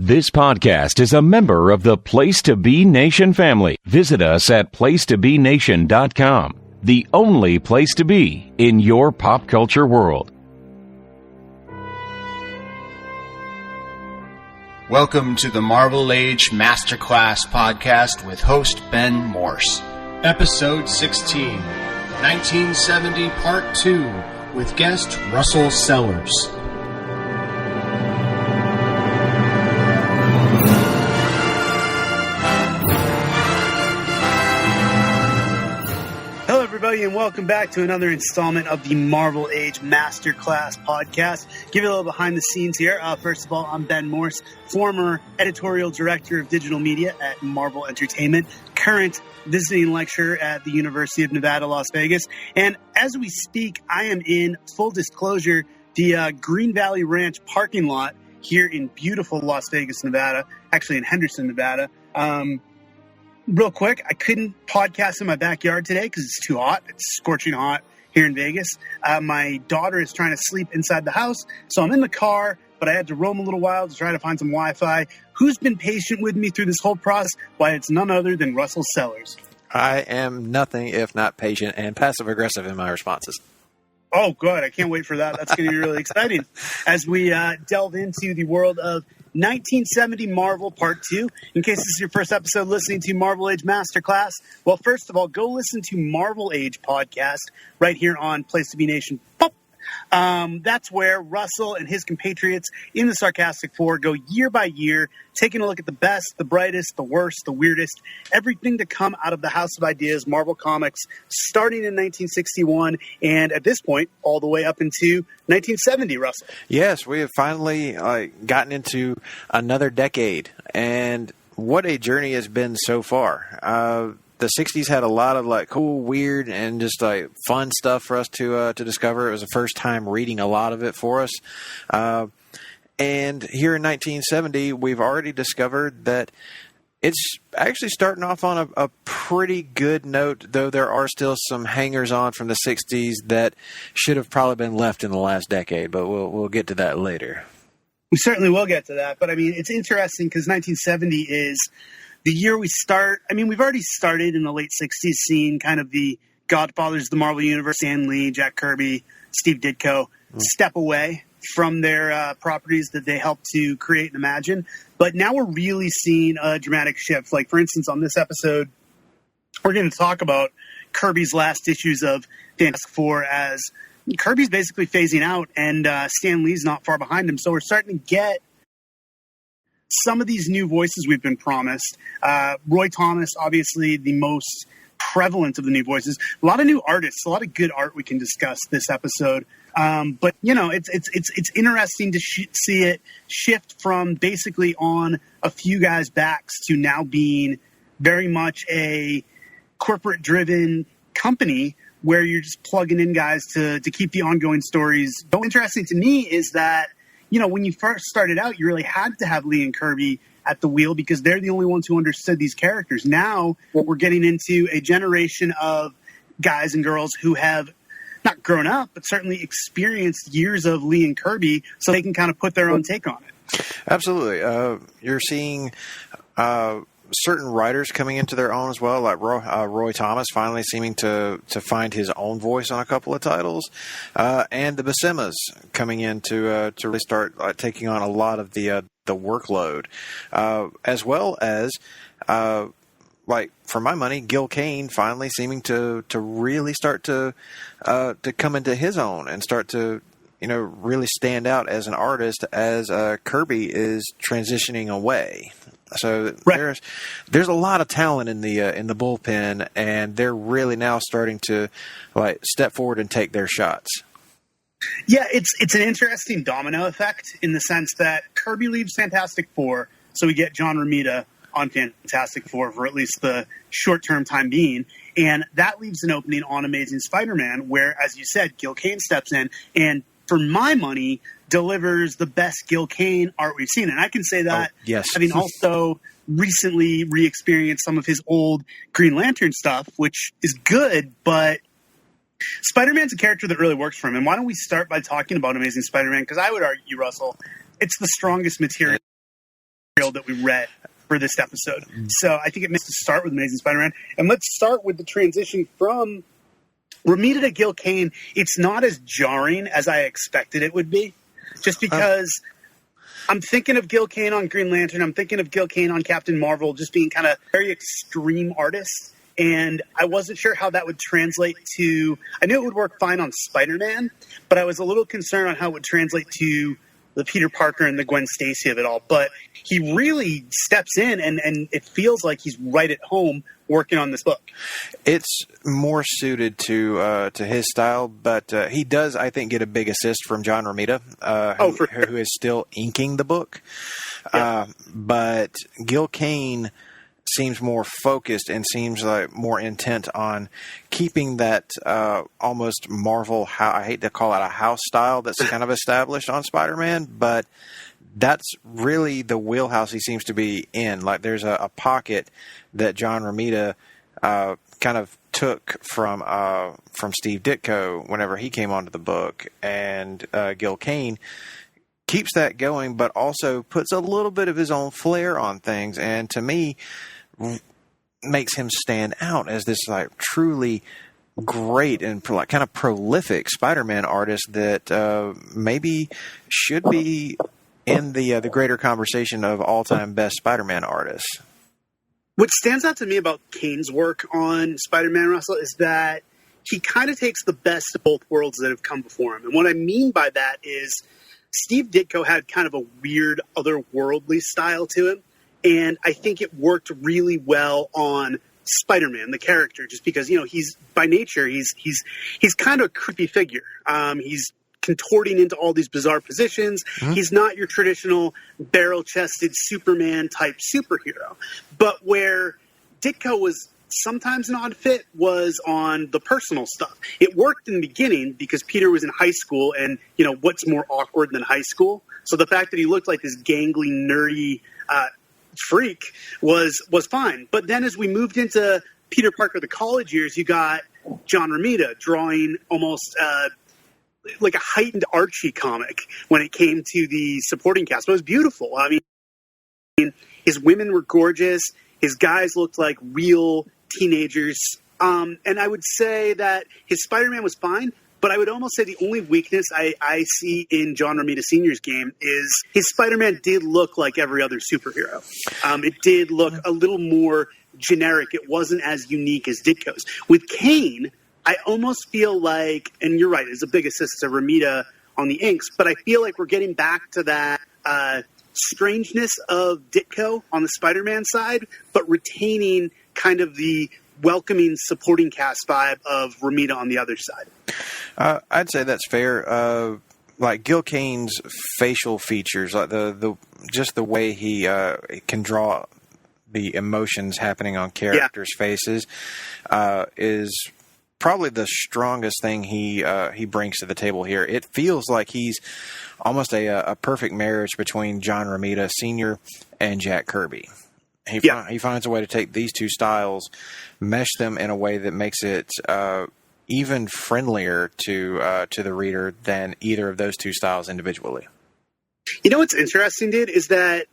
This podcast is a member of the Place to Be Nation family. Visit us at placetobenation.com, the only place to be in your pop culture world. Welcome to the Marvel Age Masterclass podcast with host Ben Morse. Episode 16, 1970 Part 2, with guest Russell Sellers. Hello, everybody, and welcome back to another installment of the Marvel Age Masterclass podcast. Give you a little behind the scenes here. First of all, I'm Ben Morse, former editorial director of digital media at Marvel Entertainment, current visiting lecturer at the University of Nevada, Las Vegas. And as we speak, I am in, full disclosure, the Green Valley Ranch parking lot here in beautiful Las Vegas, Nevada, actually in Henderson, Nevada. Real quick, I couldn't podcast in my backyard today because it's too hot. It's scorching hot here in Vegas. My daughter is trying to sleep inside the house, so I'm in the car, but I had to roam a little while to try to find some Wi-Fi. Who's been patient with me through this whole process? Why, it's none other than Russell Sellers. I am nothing if not patient and passive-aggressive in my responses. Oh, good. I can't wait for that. That's going to be really exciting as we delve into the world of 1970 Marvel Part 2. In case this is your first episode listening to Marvel Age Masterclass, well, first of all, go listen to Marvel Age Podcast right here on Place to Be Nation. That's where Russell and his compatriots in the Sarcastic Four go year by year, taking a look at the best, the brightest, the worst, the weirdest, everything to come out of the House of Ideas, Marvel Comics, starting in 1961, and at this point, all the way up into 1970, Russell. Yes, we have finally gotten into another decade, and what a journey has been so far. The 60s had a lot of cool, weird, and just fun stuff for us to discover. It was the first time reading a lot of it for us. And here in 1970, we've already discovered that it's actually starting off on a pretty good note, though there are still some hangers-on from the 60s that should have probably been left in the last decade, but we'll get to that later. We certainly will get to that, but I mean, it's interesting because 1970 is the year we start. I mean, we've already started in the late 60s seeing kind of the godfathers of the Marvel Universe, Stan Lee, Jack Kirby, Steve Ditko, step away from their properties that they helped to create and imagine. But now we're really seeing a dramatic shift. Like, for instance, on this episode, we're going to talk about Kirby's last issues of Fantastic Four as Kirby's basically phasing out and Stan Lee's not far behind him. So we're starting to get some of these new voices we've been promised. Roy Thomas, obviously the most prevalent of the new voices. A lot of new artists, a lot of good art we can discuss this episode. But you know, it's interesting to see it shift from basically on a few guys' backs to now being very much a corporate-driven company where you're just plugging in guys to keep the ongoing stories. What's interesting to me is that, you know, when you first started out, you really had to have Lee and Kirby at the wheel because they're the only ones who understood these characters. Now, what we're getting into a generation of guys and girls who have not grown up, but certainly experienced years of Lee and Kirby, so they can kind of put their own take on it. Absolutely. You're seeing certain writers coming into their own as well, like Roy Thomas finally seeming to find his own voice on a couple of titles, and the Buscemas coming in to really start taking on a lot of the workload, as well as for my money, Gil Kane finally seeming to really start to come into his own and start to really stand out as an artist as Kirby is transitioning away. So right. There's a lot of talent in the bullpen, and they're really now starting to step forward and take their shots. Yeah, it's an interesting domino effect in the sense that Kirby leaves Fantastic Four, so we get John Romita on Fantastic Four for at least the short-term time being, and that leaves an opening on Amazing Spider-Man where, as you said, Gil Kane steps in and, for my money, delivers the best Gil Kane art we've seen. And I can say that, yes, having also recently re-experienced some of his old Green Lantern stuff, which is good, but Spider-Man's a character that really works for him. And why don't we start by talking about Amazing Spider-Man? Because I would argue, Russell, it's the strongest material that we read for this episode. So I think it makes to start with Amazing Spider-Man. And let's start with the transition from Romita to Gil Kane. It's not as jarring as I expected it would be, just because I'm thinking of Gil Kane on Green Lantern. I'm thinking of Gil Kane on Captain Mar-Vell, just being kind of very extreme artists. And I wasn't sure how that would translate to... I knew it would work fine on Spider-Man, but I was a little concerned on how it would translate to the Peter Parker and the Gwen Stacy of it all. But he really steps in, and it feels like he's right at home working on this book. It's more suited to his style, but he does, I think, get a big assist from John Romita, who is still inking the book. Yeah. But Gil Kane seems more focused and seems like more intent on keeping that almost Marvel, I hate to call it a house style that's kind of established on Spider-Man, but that's really the wheelhouse he seems to be in. Like there's a pocket that John Romita kind of took from Steve Ditko whenever he came onto the book, and Gil Kane keeps that going, but also puts a little bit of his own flair on things, and to me makes him stand out as this like truly great and like kind of prolific Spider-Man artist that maybe should be in the greater conversation of all-time best Spider-Man artists. What stands out to me about Kane's work on Spider-Man, Russell, is that he kind of takes the best of both worlds that have come before him. And what I mean by that is Steve Ditko had kind of a weird otherworldly style to him. And I think it worked really well on Spider-Man, the character, just because, you know, he's by nature, he's kind of a creepy figure. He's contorting into all these bizarre positions. Mm-hmm. He's not your traditional barrel-chested Superman type superhero. But where Ditko was sometimes an odd fit was on the personal stuff. It worked in the beginning because Peter was in high school, and, you know, what's more awkward than high school? So the fact that he looked like this gangly, nerdy freak was fine. But then as we moved into Peter Parker, the college years, you got John Romita drawing almost like a heightened Archie comic when it came to the supporting cast. But it was beautiful. I mean, his women were gorgeous. His guys looked like real teenagers. And I would say that his Spider-Man was fine, but I would almost say the only weakness I see in John Romita Sr.'s game is his Spider-Man did look like every other superhero. It did look a little more generic. It wasn't as unique as Ditko's. With Kane, I almost feel like, and you're right, it's a big assist to Romita on the inks, but I feel like we're getting back to that strangeness of Ditko on the Spider-Man side, but retaining kind of the welcoming supporting cast vibe of Romita on the other side. I'd say that's fair. Like Gil Kane's facial features, like the just the way he can draw the emotions happening on characters' faces, is probably the strongest thing he brings to the table here. It feels like he's almost a perfect marriage between John Romita Sr. and Jack Kirby. He finds a way to take these two styles, mesh them in a way that makes it even friendlier to the reader than either of those two styles individually. You know what's interesting, dude, is that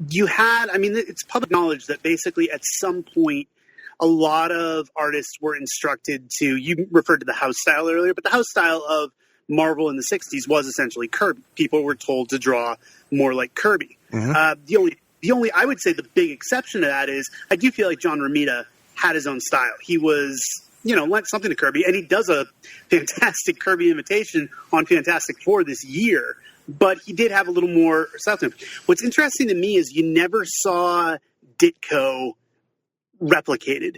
you had, I mean, it's public knowledge that basically at some point a lot of artists were instructed to, you referred to the house style earlier, but the house style of Marvel in the 60s was essentially Kirby. People were told to draw more like Kirby. Mm-hmm. The only, I would say the big exception to that is I do feel like John Romita had his own style. He was, you know, lent something to Kirby, and he does a fantastic Kirby imitation on Fantastic Four this year, but he did have a little more style to him. What's interesting to me is you never saw Ditko replicated.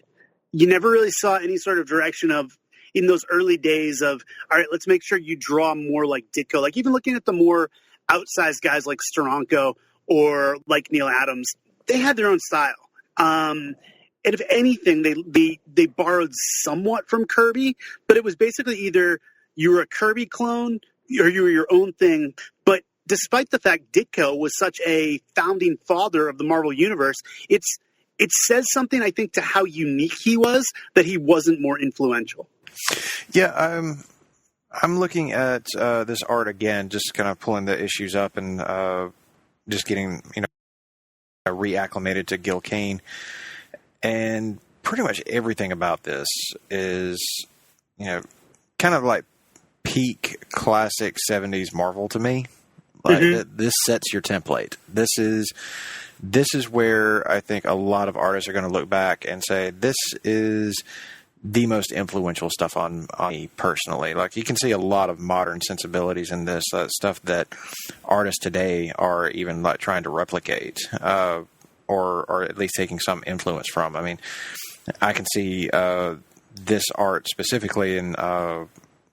You never really saw any sort of direction of, in those early days of, all right, let's make sure you draw more like Ditko. Like even looking at the more outsized guys like Steranko or like Neil Adams, they had their own style. And if anything, they borrowed somewhat from Kirby, but it was basically either you were a Kirby clone or you were your own thing. But despite the fact Ditko was such a founding father of the Marvel Universe, it says something, I think, to how unique he was that he wasn't more influential. Yeah, I'm looking at this art again, just kind of pulling the issues up and just getting, you know, reacclimated to Gil Kane. And pretty much everything about this is, kind of like peak classic 70s Marvel to me. Like this sets your template. This is where I think a lot of artists are going to look back and say, this is the most influential stuff on me personally. Like, you can see a lot of modern sensibilities in this, stuff that artists today are even like trying to replicate, or at least taking some influence from. I mean, I can see this art specifically in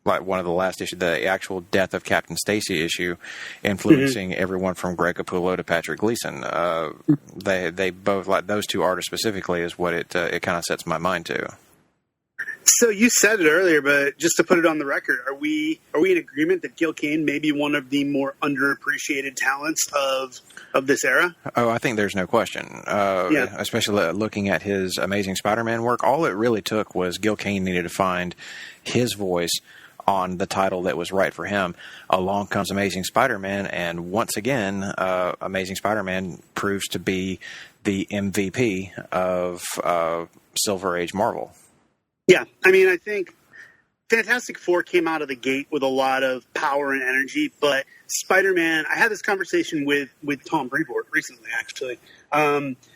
like one of the last issues, the actual Death of Captain Stacy issue, influencing everyone from Greg Capullo to Patrick Gleason. They both, like those two artists specifically, is what it kind of sets my mind to. So you said it earlier, but just to put it on the record, are we in agreement that Gil Kane may be one of the more underappreciated talents of this era? Oh, I think there's no question. Especially looking at his Amazing Spider-Man work, all it really took was Gil Kane needed to find his voice on the title that was right for him. Along comes Amazing Spider-Man, and once again, Amazing Spider-Man proves to be the MVP of Silver Age Marvel. Yeah, I mean, I think Fantastic Four came out of the gate with a lot of power and energy, but Spider-Man, I had this conversation with Tom Brevoort recently, actually,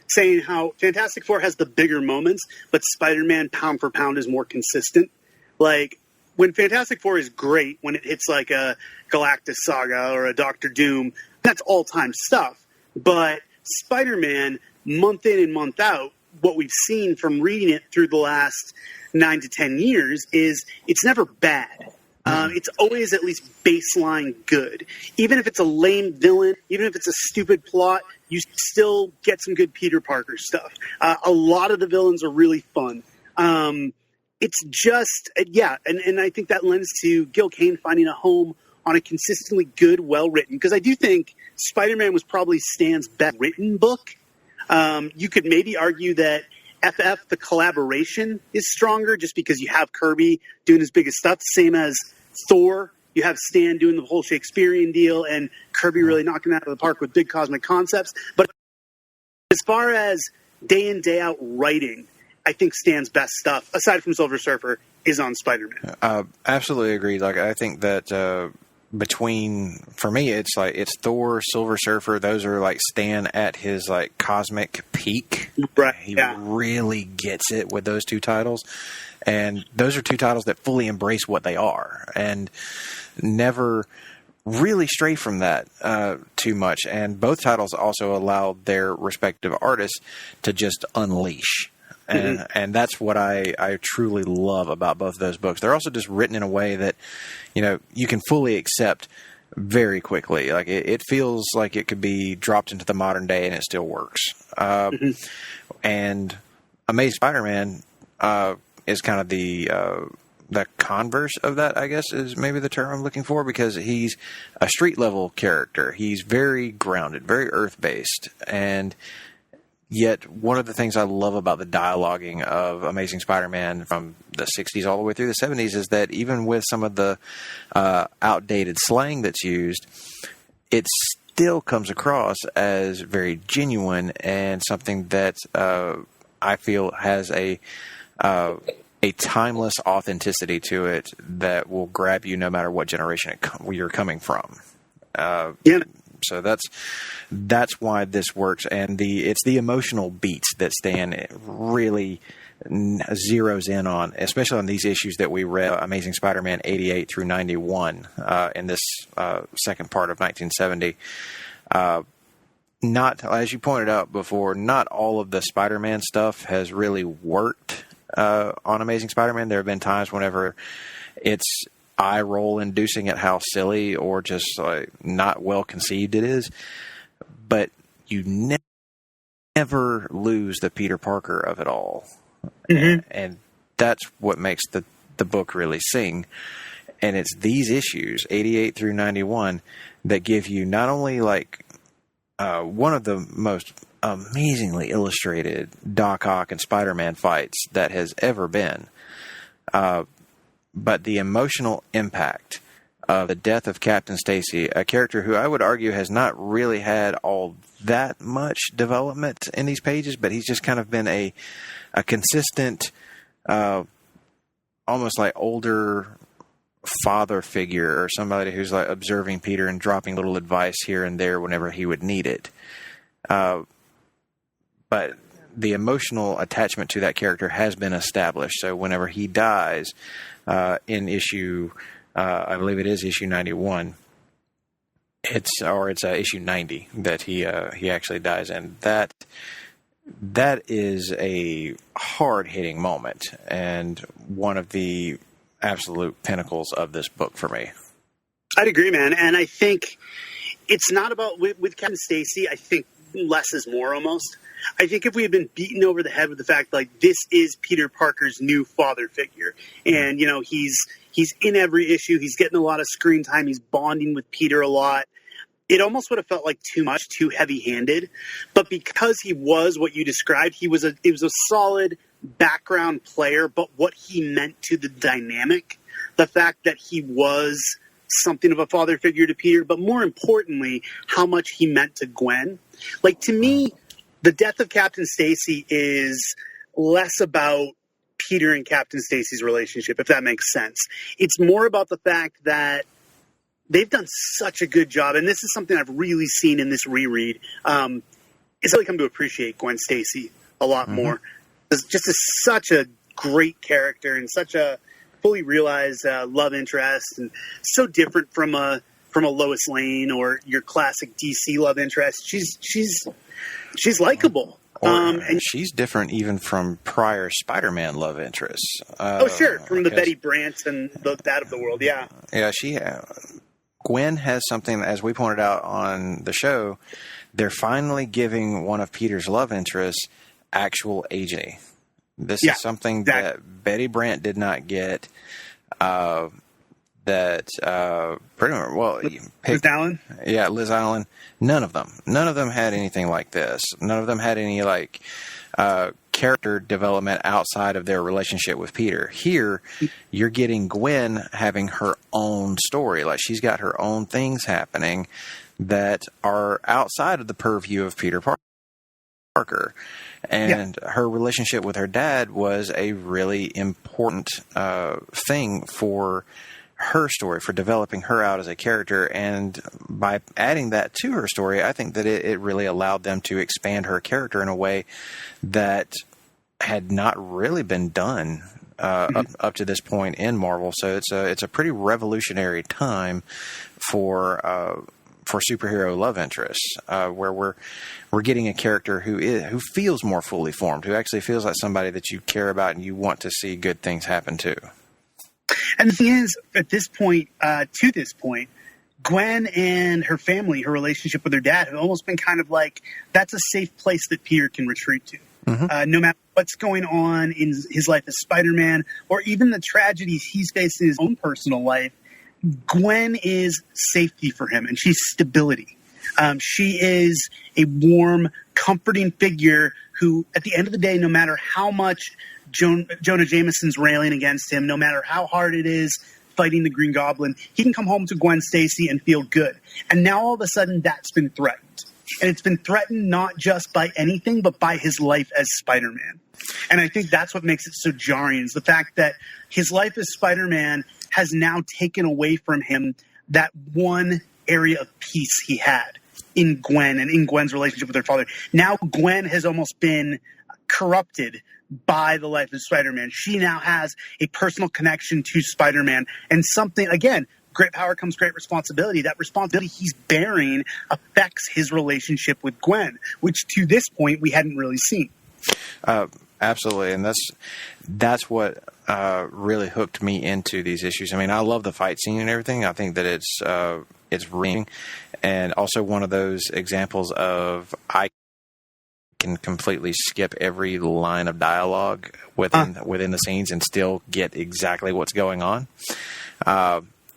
saying how Fantastic Four has the bigger moments, but Spider-Man, pound for pound, is more consistent. Like, when Fantastic Four is great, when it hits like a Galactus Saga or a Doctor Doom, that's all-time stuff. But Spider-Man, month in and month out, what we've seen from reading it through the last 9 to 10 years is it's never bad. It's always at least baseline good. Even if it's a lame villain, even if it's a stupid plot, you still get some good Peter Parker stuff. A lot of the villains are really fun. It's just, and I think that lends to Gil Kane finding a home on a consistently good, well-written, because I do think Spider-Man was probably Stan's best written book. You could maybe argue that FF, the collaboration, is stronger just because you have Kirby doing his biggest stuff, same as Thor. You have Stan doing the whole Shakespearean deal and Kirby really knocking it out of the park with big cosmic concepts. But as far as day in, day out writing, I think Stan's best stuff, aside from Silver Surfer, is on Spider-Man. Absolutely agree. Like, I think that for me, it's Thor, Silver Surfer. Those are like Stan at his like cosmic peak. Right. He really gets it with those two titles. And those are two titles that fully embrace what they are and never really stray from that too much. And both titles also allowed their respective artists to just unleash. And that's what I truly love about both of those books. They're also just written in a way that, you can fully accept very quickly. Like, it feels like it could be dropped into the modern day and it still works. And Amazing Spider-Man is kind of the converse of that, I guess, is maybe the term I'm looking for, because he's a street level character. He's very grounded, very earth-based, and yet, one of the things I love about the dialoguing of Amazing Spider-Man from the 60s all the way through the 70s is that even with some of the outdated slang that's used, it still comes across as very genuine and something that I feel has a timeless authenticity to it that will grab you no matter what generation you're coming from. So that's why this works, and it's the emotional beats that Stan really zeroes in on, especially on these issues that we read, Amazing Spider-Man 88 through 91 in this second part of 1970. Not, as you pointed out before, not all of the Spider-Man stuff has really worked on Amazing Spider-Man. There have been times whenever it's eye roll inducing at how silly or just like not well conceived it is, but you never lose the Peter Parker of it all. And that's what makes the book really sing. And it's these issues 88 through 91 that give you not only like one of the most amazingly illustrated Doc Ock and Spider-Man fights that has ever been, but the emotional impact the death of Captain Stacy, a character who I would argue has not really had all that much development in these pages, but he's just kind of been a consistent, almost like older father figure, or somebody who's like observing Peter and dropping little advice here and there whenever he would need it. But the emotional attachment to that character has been established. So whenever he dies in issue, I believe it is issue 91, it's issue 90 that he actually dies in. That is a hard-hitting moment and one of the absolute pinnacles of this book for me. I'd agree, man. And I think it's not about, with Captain Stacy, I think less is more almost. I think if we had been beaten over the head with the fact, like, this is Peter Parker's new father figure, and, you know, he's in every issue, he's getting a lot of screen time, he's bonding with Peter a lot, it almost would have felt like too much, too heavy-handed. But because he was what you described, it was a solid background player, but what he meant to the dynamic, the fact that he was something of a father figure to Peter, but more importantly, how much he meant to Gwen. Like, to me, the death of Captain Stacy is less about Peter and Captain Stacy's relationship, if that makes sense. It's more about the fact that they've done such a good job, and this is something I've really seen in this reread. It's really come to appreciate Gwen Stacy a lot more. It's just such a great character and such a fully realized love interest, and so different from a Lois Lane or your classic DC love interest. She's likable. And she's different even from prior Spider-Man love interests. Sure, from the Betty Brant and that of the world, yeah. Yeah, Gwen has something, as we pointed out on the show, they're finally giving one of Peter's love interests actual agency. This is something that Betty Brant did not get. Pretty much, well, Liz Allen? Yeah, Liz Allen. None of them had anything like this. None of them had any character development outside of their relationship with Peter. Here, you're getting Gwen having her own story. Like, she's got her own things happening that are outside of the purview of Peter Parker. And her relationship with her dad was a really important thing for her story, for developing her out as a character. And by adding that to her story, I think that it really allowed them to expand her character in a way that had not really been done up to this point in Marvel. So it's a pretty revolutionary time for superhero love interests, where we're getting a character who feels more fully formed, who actually feels like somebody that you care about and you want to see good things happen to. And the thing is, at this point, Gwen and her family, her relationship with her dad, have almost been kind of like, that's a safe place that Peter can retreat to. No matter what's going on in his life as Spider-Man, or even the tragedies he's faced in his own personal life, Gwen is safety for him, and she's stability. She is a warm, comforting figure who, at the end of the day, no matter how much Jonah Jameson's railing against him, no matter how hard it is fighting the Green Goblin, he can come home to Gwen Stacy and feel good. And now all of a sudden that's been threatened. And it's been threatened not just by anything, but by his life as Spider-Man. And I think that's what makes it so jarring, is the fact that his life as Spider-Man has now taken away from him that one area of peace he had in Gwen and in Gwen's relationship with her father. Now Gwen has almost been corrupted by the life of Spider-Man. She now has a personal connection to Spider-Man, and something, again, great power comes great responsibility. That responsibility he's bearing affects his relationship with Gwen, which to this point we hadn't really seen. Absolutely, and that's what really hooked me into these issues. I mean, I love the fight scene and everything. I think that it's ringing, and also one of those examples of I can completely skip every line of dialogue within the scenes and still get exactly what's going on.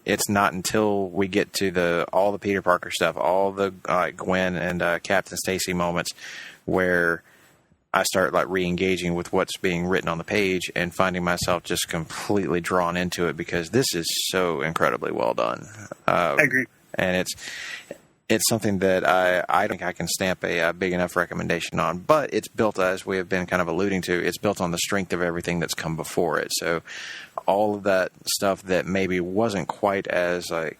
It's not until we get to all the Peter Parker stuff, all the Gwen and Captain Stacy moments, where I start like re-engaging with what's being written on the page and finding myself just completely drawn into it because this is so incredibly well done. I agree. And it's something that I think I can stamp a big enough recommendation on, but it's built, as we have been kind of alluding to, it's built on the strength of everything that's come before it. So all of that stuff that maybe wasn't quite as like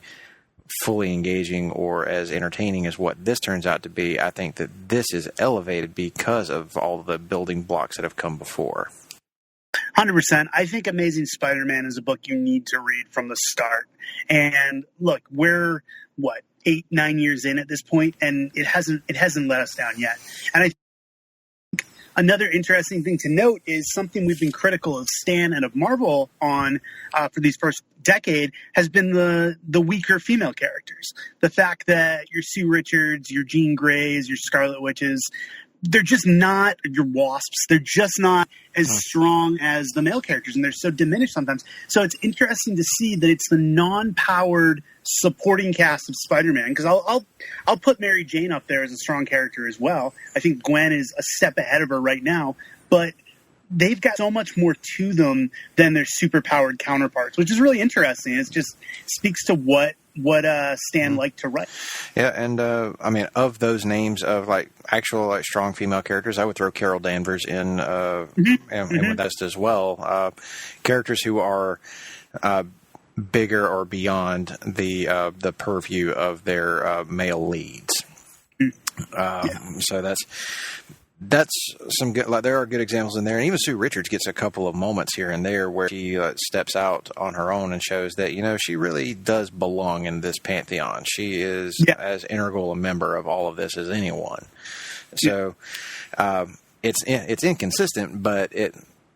fully engaging or as entertaining as what this turns out to be, I think that this is elevated because of all the building blocks that have come before. 100%. I think Amazing Spider-Man is a book you need to read from the start. And look, we're 8-9 years in at this point, and it hasn't let us down yet. And I think another interesting thing to note is something we've been critical of Stan and of Mar-Vell on for these first decade has been the weaker female characters. The fact that your Sue Richards, your Jean Greys, your Scarlet Witches, they're just not, your Wasps, they're just not as strong as the male characters, and they're so diminished sometimes. So it's interesting to see that it's the non-powered supporting cast of Spider-Man, because I'll put Mary Jane up there as a strong character as well. I think Gwen is a step ahead of her right now, but they've got so much more to them than their super-powered counterparts, which is really interesting. It just speaks to what Stan liked to write. Yeah, and I mean, of those names of like actual like strong female characters, I would throw Carol Danvers in and with that as well. Characters who are bigger or beyond the purview of their male leads. So that's some good. Like, there are good examples in there, and even Sue Richards gets a couple of moments here and there where she steps out on her own and shows that she really does belong in this pantheon. She is as integral a member of all of this as anyone. So it's inconsistent, but it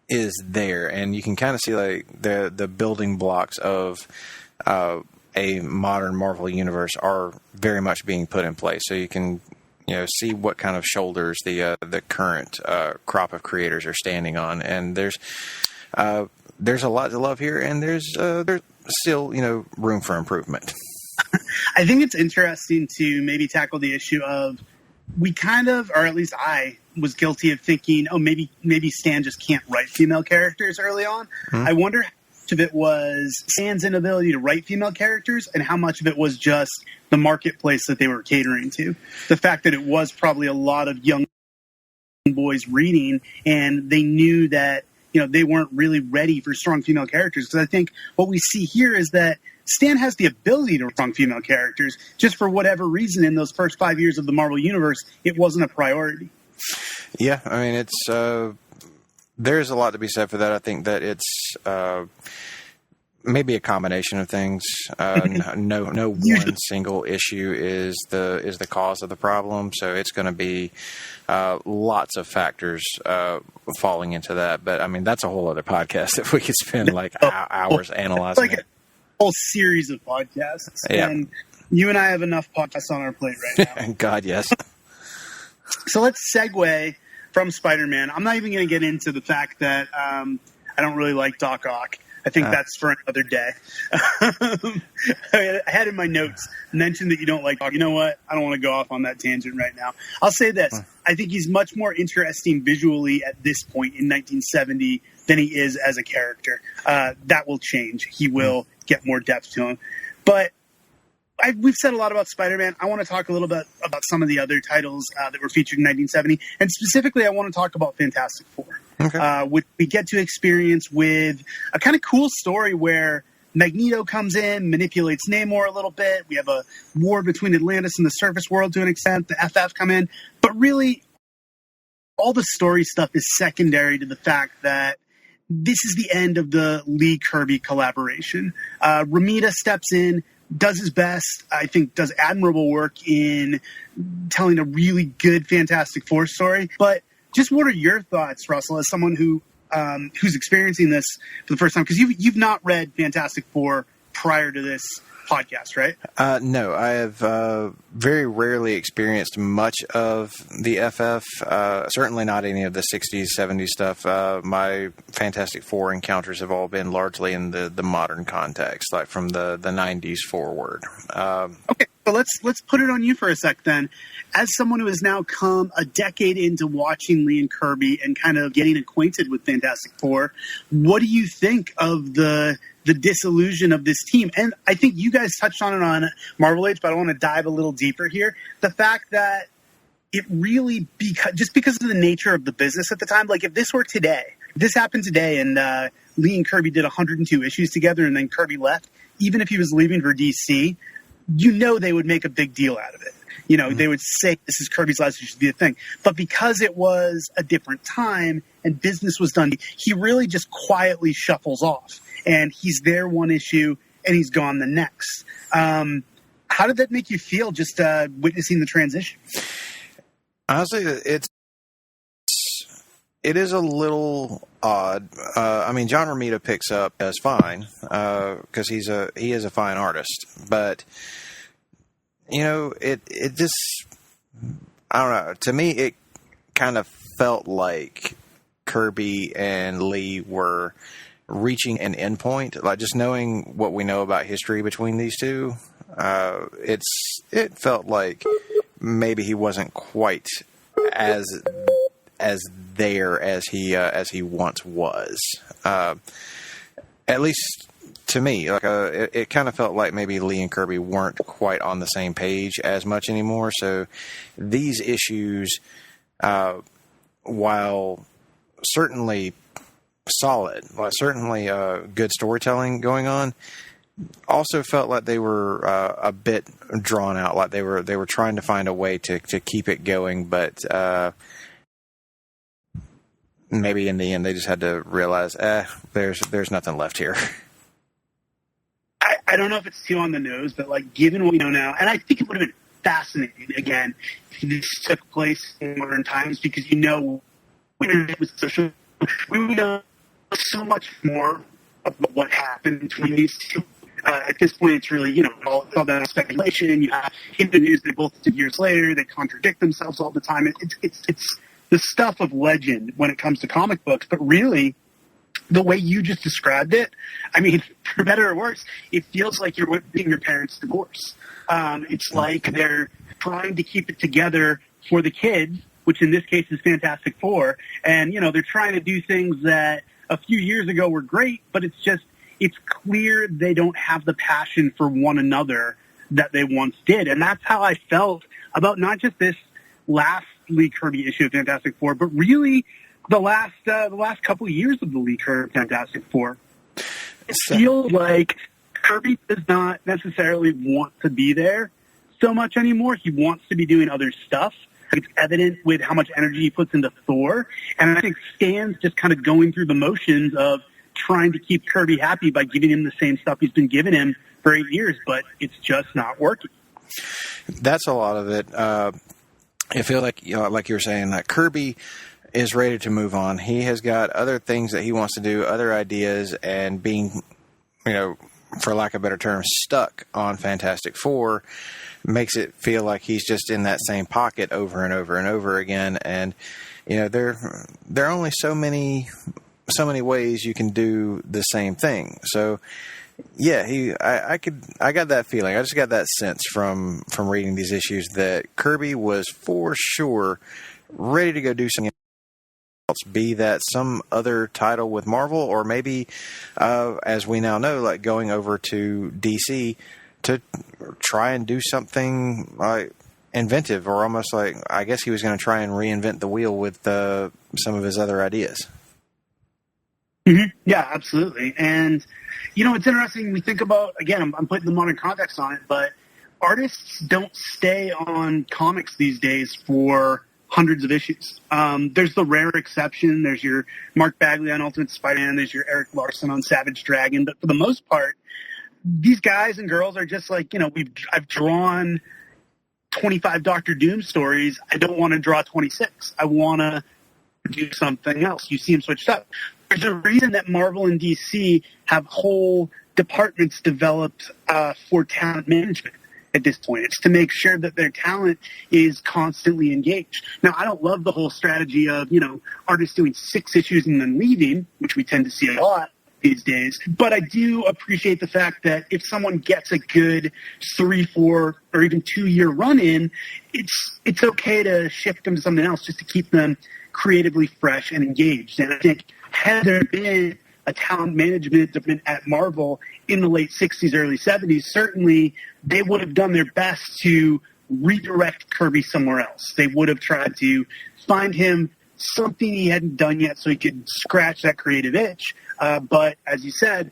is there, and you can kind of see like the building blocks of a modern Marvel universe are very much being put in place. So you can see what kind of shoulders the current crop of creators are standing on, and there's a lot to love here, and there's still room for improvement. I think it's interesting to maybe tackle the issue of we kind of, or at least I was guilty of thinking, maybe Stan just can't write female characters early on. I wonder how much of it was Stan's inability to write female characters and how much of it was just the marketplace that they were catering to. The fact that it was probably a lot of young boys reading, and they knew that they weren't really ready for strong female characters. Because I think what we see here is that Stan has the ability to write strong female characters. Just for whatever reason, in those first 5 years of the Marvel Universe, it wasn't a priority. Yeah, I mean, it's there's a lot to be said for that. I think that it's maybe a combination of things. No one single issue is the cause of the problem. So it's going to be lots of factors falling into that. But I mean, that's a whole other podcast that we could spend like hours analyzing. Like a whole series of podcasts. Yeah. And you and I have enough podcasts on our plate right now. God, yes. So let's segue from Spider-Man. I'm not even going to get into the fact that I don't really like Doc Ock. I think that's for another day. I had in my notes mentioned that you don't like Doc. You know what? I don't want to go off on that tangent right now. I'll say this. I think he's much more interesting visually at this point in 1970 than he is as a character. That will change. He will get more depth to him. But we've said a lot about Spider-Man. I want to talk a little bit about some of the other titles that were featured in 1970. And specifically, I want to talk about Fantastic Four. Okay. Which we get to experience with a kind of cool story where Magneto comes in, manipulates Namor a little bit. We have a war between Atlantis and the surface world to an extent. The FF come in. But really, all the story stuff is secondary to the fact that this is the end of the Lee-Kirby collaboration. Romita steps in, does his best, I think does admirable work in telling a really good Fantastic Four story. But just what are your thoughts, Russell, as someone who's experiencing this for the first time? Because you've not read Fantastic Four prior to this podcast, right? No, I have very rarely experienced much of the FF. Certainly not any of the 60s, 70s stuff. My Fantastic Four encounters have all been largely in the modern context, like from the 90s forward. Okay. But let's put it on you for a sec then. As someone who has now come a decade into watching Lee and Kirby and kind of getting acquainted with Fantastic Four, what do you think of the disillusion of this team? And I think you guys touched on it on Marvel Age, but I want to dive a little deeper here. The fact that it really, just because of the nature of the business at the time, like if this were today, if this happened today and Lee and Kirby did 102 issues together and then Kirby left, even if he was leaving for DC, you know they would make a big deal out of it. You know, they would say this is Kirby's last issue to be a thing. But because it was a different time and business was done, he really just quietly shuffles off. And he's there one issue and he's gone the next. How did that make you feel just witnessing the transition? Honestly, it is a little odd. I mean, John Romita picks up as fine because he is a fine artist. But you know, it just, I don't know. To me, it kind of felt like Kirby and Lee were reaching an endpoint. Like just knowing what we know about history between these two, it felt like maybe he wasn't quite as there as he once was. At least to me, like it kind of felt like maybe Lee and Kirby weren't quite on the same page as much anymore. So these issues, while certainly solid, like certainly good storytelling going on, also felt like they were a bit drawn out, like they were trying to find a way to keep it going, but maybe in the end they just had to realize, there's nothing left here. I don't know if it's too on the nose, but like given what we know now, and I think it would have been fascinating again if this took place in modern times, because you know, internet was social, we would know so much more about what happened between these two. At this point, it's really, you know, all that speculation. You have in the news they both did years later. They contradict themselves all the time. It's the stuff of legend when it comes to comic books. But really, the way you just described it, I mean, for better or worse, it feels like you're witnessing your parents' divorce. It's like they're trying to keep it together for the kids, which in this case is Fantastic Four. And, you know, they're trying to do things that a few years ago were great, but it's clear they don't have the passion for one another that they once did. And that's how I felt about not just this last Lee Kirby issue of Fantastic Four, but really the last couple of years of the Lee Kirby Fantastic Four. It feels like Kirby does not necessarily want to be there so much anymore. He wants to be doing other stuff. It's evident with how much energy he puts into Thor. And I think Stan's just kind of going through the motions of trying to keep Kirby happy by giving him the same stuff he's been giving him for 8 years, but it's just not working. That's a lot of it. I feel like, you know, like you were saying, that Kirby is ready to move on. He has got other things that he wants to do, other ideas, and being, you know, for lack of a better term, stuck on Fantastic Four makes it feel like he's just in that same pocket over and over and over again. And, you know, there are only so many ways you can do the same thing. So yeah, I got that feeling. I just got that sense from reading these issues that Kirby was for sure ready to go do something else, be that some other title with Marvel, or maybe as we now know, like going over to DC to try and do something like inventive, or almost like, I guess he was going to try and reinvent the wheel with some of his other ideas. Mm-hmm. Yeah, absolutely. And, you know, it's interesting. We think about, again, I'm putting the modern context on it, but artists don't stay on comics these days for hundreds of issues. There's the rare exception. There's your Mark Bagley on Ultimate Spider-Man. There's your Eric Larson on Savage Dragon. But for the most part, these guys and girls are just like, you know, I've drawn 25 Doctor Doom stories. I don't want to draw 26. I want to do something else. You see them switched up. There's a reason that Marvel and DC have whole departments developed for talent management at this point. It's to make sure that their talent is constantly engaged. Now, I don't love the whole strategy of, you know, artists doing 6 issues and then leaving, which we tend to see a lot. these days. But I do appreciate the fact that if someone gets a good 3, 4, or even 2-year run in, it's okay to shift them to something else just to keep them creatively fresh and engaged. And I think had there been a talent management department at Mar-Vell in the late 60s, early 70s, certainly they would have done their best to redirect Kirby somewhere else. They would have tried to find him something he hadn't done yet so he could scratch that creative itch. But as you said,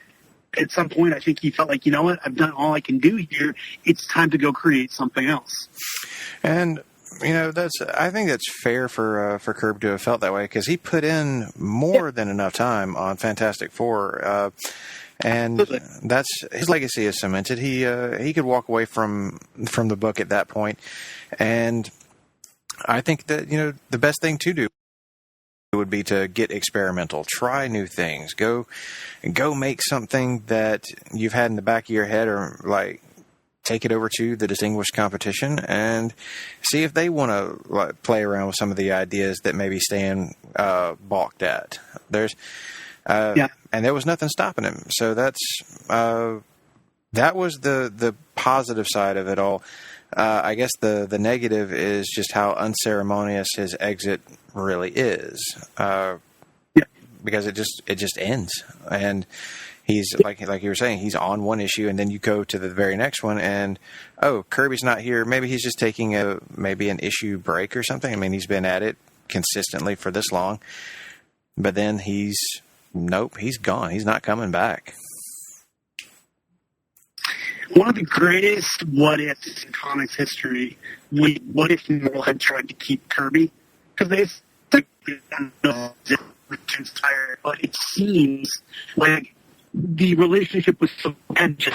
at some point I think he felt like, you know what, I've done all I can do here. It's time to go create something else. And I think that's fair for Kirby to have felt that way, because he put in more than enough time on Fantastic Four, and that's his legacy is cemented. He could walk away from the book at that point, and I think that the best thing to do would be to get experimental, try new things, go make something that you've had in the back of your head, or like take it over to the distinguished competition and see if they want to play around with some of the ideas that maybe Stan balked at. And there was nothing stopping him. So that was the positive side of it all. I guess the negative is just how unceremonious his exit really is, because it just ends, and he's like you were saying, he's on one issue, and then you go to the very next one, and Kirby's not here. Maybe he's just taking maybe an issue break or something. I mean, he's been at it consistently for this long, but then he's gone. He's not coming back. One of the greatest what-ifs in comics history, what if Marvel had tried to keep Kirby? Because they don't know if it transpired, but it seems like the relationship was so tense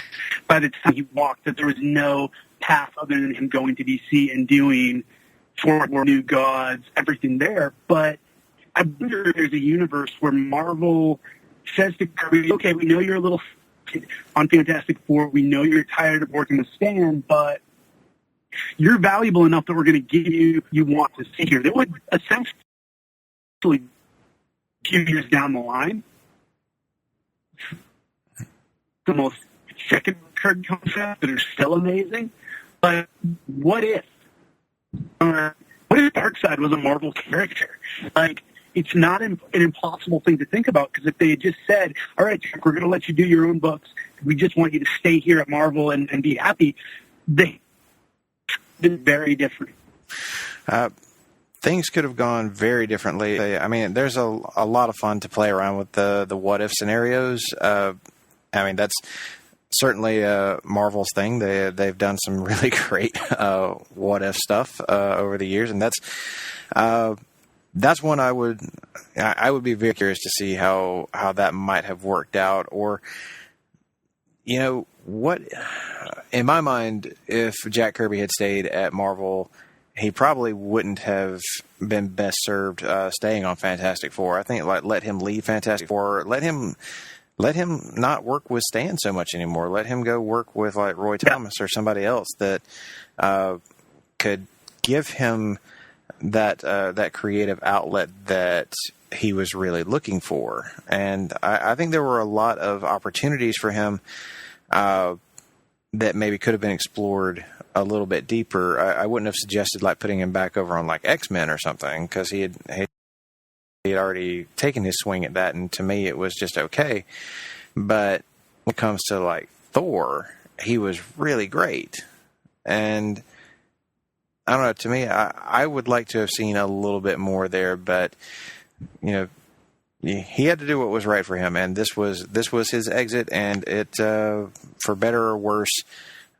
by the time he walked that there was no path other than him going to DC and doing For New Gods, everything there. But I wonder if there's a universe where Marvel says to Kirby, okay, we know you're a little on Fantastic Four, we know you're tired of working with Stan, but you're valuable enough that we're going to give you want to see here. That would essentially, a few years down the line, the most second card concept that are still amazing. But what if Darkseid was a Marvel character? Like, it's not an impossible thing to think about, because if they had just said, all right, Chuck, we're going to let you do your own books, we just want you to stay here at Marvel and be happy, they been very different. Things could have gone very differently. I mean, there's a lot of fun to play around with the what if scenarios. I mean, that's certainly Marvel's thing. They've done some really great what if stuff over the years, and that's one I would be very curious to see how that might have worked out. Or, what, in my mind, if Jack Kirby had stayed at Marvel, he probably wouldn't have been best served staying on Fantastic Four. I think let him leave Fantastic Four. Let him not work with Stan so much anymore. Let him go work with like Roy Thomas or somebody else that could give him that creative outlet that he was really looking for. And I think there were a lot of opportunities for him that maybe could have been explored a little bit deeper. I wouldn't have suggested like putting him back over on like X-Men or something, because he had already taken his swing at that, and to me it was just okay. But when it comes to like Thor, he was really great. And I don't know, to me, I would like to have seen a little bit more there, but he had to do what was right for him, and this was his exit, and it, for better or worse,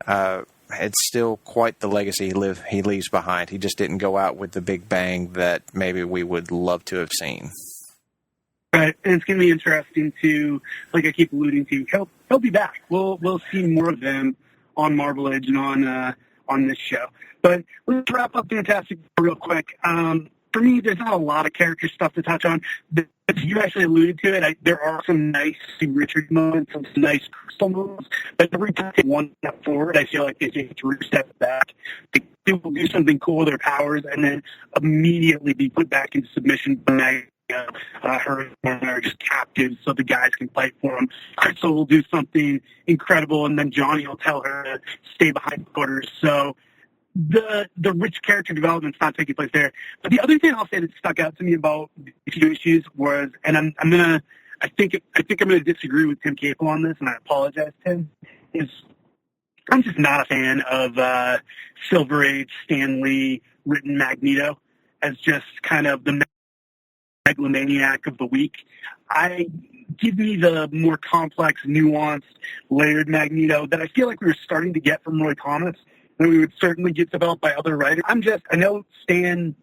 it's still quite the legacy he leaves behind. He just didn't go out with the big bang that maybe we would love to have seen. Right, and it's going to be interesting to, like I keep alluding to, he'll be back. We'll see more of them on Marvel Age and on this show. But let's wrap up Fantastic Four real quick. For me, there's not a lot of character stuff to touch on. But you actually alluded to it. There are some nice Richard moments, some nice Crystal moments. But every time they take one step forward, I feel like they take 3 steps back. They will do something cool with their powers and then immediately be put back into submission by her are just captives so the guys can fight for them. Crystal will do something incredible, and then Johnny will tell her to stay behind quarters. So the rich character development's not taking place there. But the other thing I'll say that stuck out to me about these few issues was, and I think I'm gonna disagree with Tim Capel on this, and I apologize, Tim, is I'm just not a fan of Silver Age Stan Lee written Magneto as just kind of the megalomaniac of the week. Give me the more complex, nuanced, layered Magneto that I feel like we were starting to get from Roy Thomas, and we would certainly get developed by other writers. I know Stan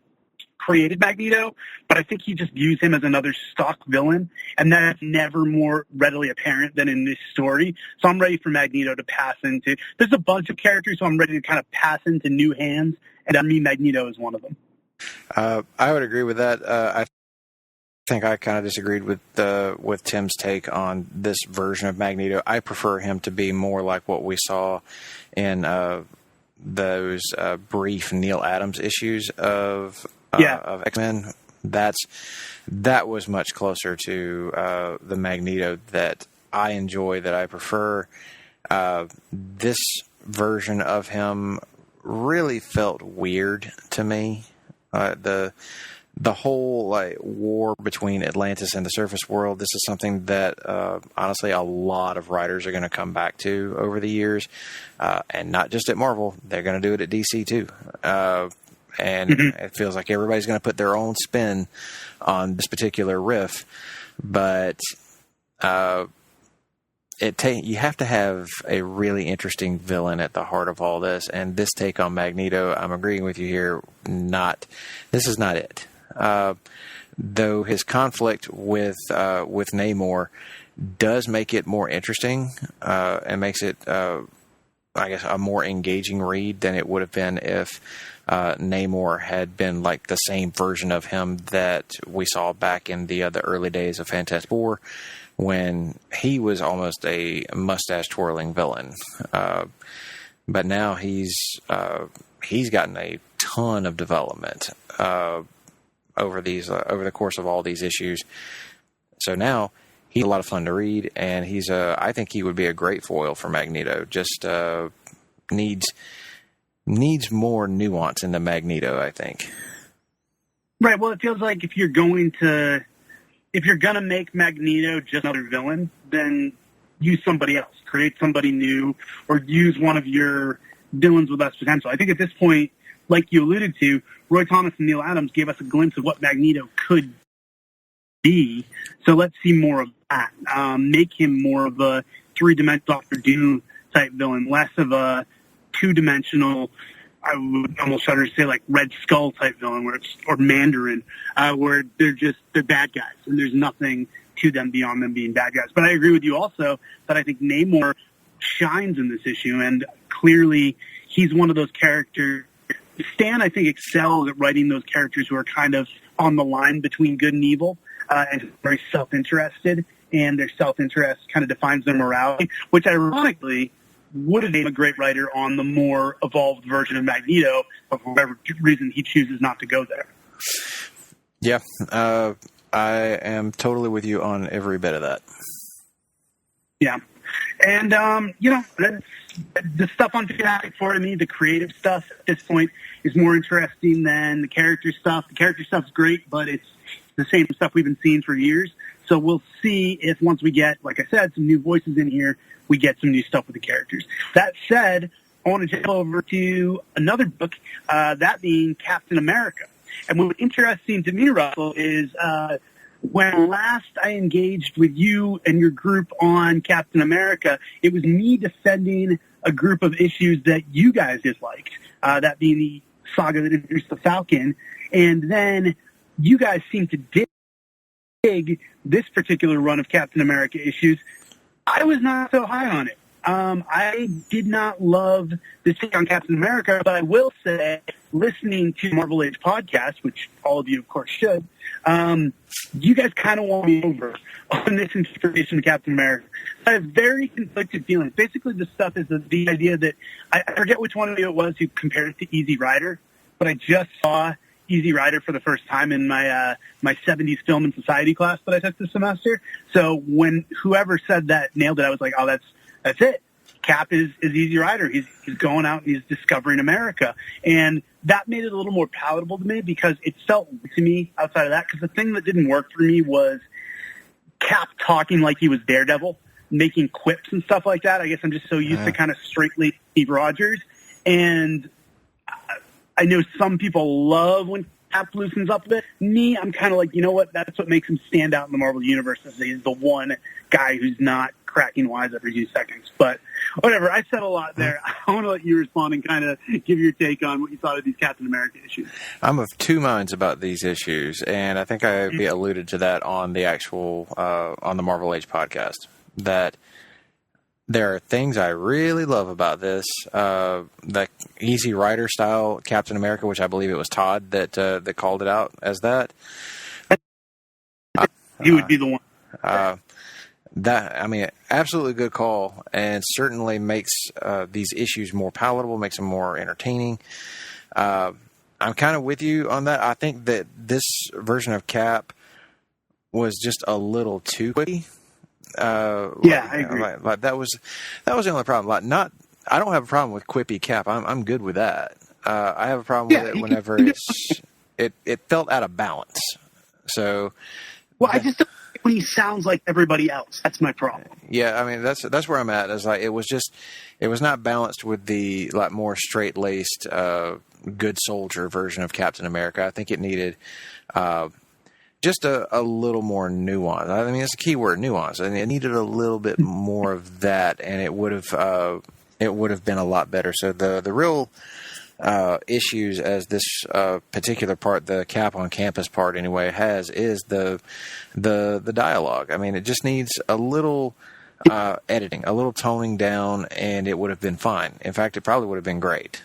created Magneto, but I think he just views him as another stock villain, and that's never more readily apparent than in this story. So I'm ready for Magneto to pass into, there's a bunch of characters, so I'm ready to kind of pass into new hands, and I mean Magneto is one of them. I would agree with that. I think I kind of disagreed with Tim's take on this version of Magneto. I prefer him to be more like what we saw in those brief Neil Adams issues of X-Men. That was much closer to the Magneto that I enjoy, that I prefer. This version of him really felt weird to me. The whole war between Atlantis and the surface world, this is something that honestly a lot of writers are going to come back to over the years, and not just at Marvel. They're going to do it at DC too. And it feels like everybody's going to put their own spin on this particular riff, but you have to have a really interesting villain at the heart of all this, and this take on Magneto, I'm agreeing with you here, this is not it. Though his conflict with Namor does make it more interesting, and makes it, I guess, a more engaging read than it would have been if Namor had been like the same version of him that we saw back in the early days of Fantastic Four, when he was almost a mustache-twirling villain. But now he's gotten a ton of development over the course of all these issues. So now he's a lot of fun to read, and I think he would be a great foil for Magneto. Just needs more nuance in the Magneto, I think. Right. Well, it feels like if you're gonna make Magneto just another villain, then use somebody else, create somebody new, or use one of your villains with less potential. I think at this point, like you alluded to, Roy Thomas and Neil Adams gave us a glimpse of what Magneto could be. So let's see more of that. Make him more of a three-dimensional Doctor Doom type villain, less of a two-dimensional, I would almost shudder to say, like Red Skull type villain, or Mandarin, where they're bad guys and there's nothing to them beyond them being bad guys. But I agree with you also that I think Namor shines in this issue, and clearly he's one of those characters. Stan, I think, excels at writing those characters who are kind of on the line between good and evil, and very self-interested, and their self-interest kind of defines their morality, which ironically would have made a great writer on the more evolved version of Magneto, but for whatever reason he chooses not to go there. Yeah, I am totally with you on every bit of that. Yeah. And, the stuff on Fantastic Four, to me, the creative stuff at this point is more interesting than the character stuff. The character stuff's great, but it's the same stuff we've been seeing for years. So we'll see if once we get, like I said, some new voices in here, we get some new stuff with the characters. That said, I want to jump over to another book, that being Captain America. And what's interesting to me, Russell, is when last I engaged with you and your group on Captain America, it was me defending a group of issues that you guys disliked, that being the saga that introduced the Falcon. And then you guys seemed to dig this particular run of Captain America issues. I was not so high on it. I did not love this take on Captain America, but I will say, listening to Marvel Age podcast, which all of you, of course, should, you guys kind of won me over on this interpretation of Captain America. I have very conflicted feelings. Basically, the stuff is the idea that I forget which one of you it was who compared it to Easy Rider, but I just saw Easy Rider for the first time in my my 70s film and society class that I took this semester. So when whoever said that nailed it, I was like, oh, that's it. Cap is Easy Rider. He's going out and he's discovering America. And that made it a little more palatable to me because it felt to me outside of that. Because the thing that didn't work for me was Cap talking like he was Daredevil, making quips and stuff like that. I guess I'm just so used to kind of straightly Steve Rogers. And I know some people love when Cap loosens up a bit. Me, I'm kind of like, you know what? That's what makes him stand out in the Marvel Universe is he's the one guy who's not cracking wise every few seconds. But whatever, I said a lot there. I want to let you respond and kind of give your take on what you thought of these Captain America issues. I'm of two minds about these issues, and I think I alluded to that on the actual on the Marvel Age podcast, that there are things I really love about this, the Easy Rider style Captain America, which I believe it was Todd that called it out as that. He would be the one. Absolutely good call, and certainly makes these issues more palatable, makes them more entertaining. I'm kind of with you on that. I think that this version of Cap was just a little too quippy. I agree. That was the only problem. I don't have a problem with quippy Cap. I'm good with that. I have a problem with it whenever it felt out of balance. So, I just don't like when he sounds like everybody else. That's my problem. Yeah, I mean that's where I'm at. Is like it was not balanced with the more straight laced good soldier version of Captain America. I think it needed just a little more nuance. I mean, it's a key word, nuance. I mean, it needed a little bit more of that, and it would have been a lot better. So the real issues as this particular part, the Cap on Campus part anyway, has is the dialogue. I mean, it just needs a little editing, a little toning down, and it would have been fine. In fact, it probably would have been great.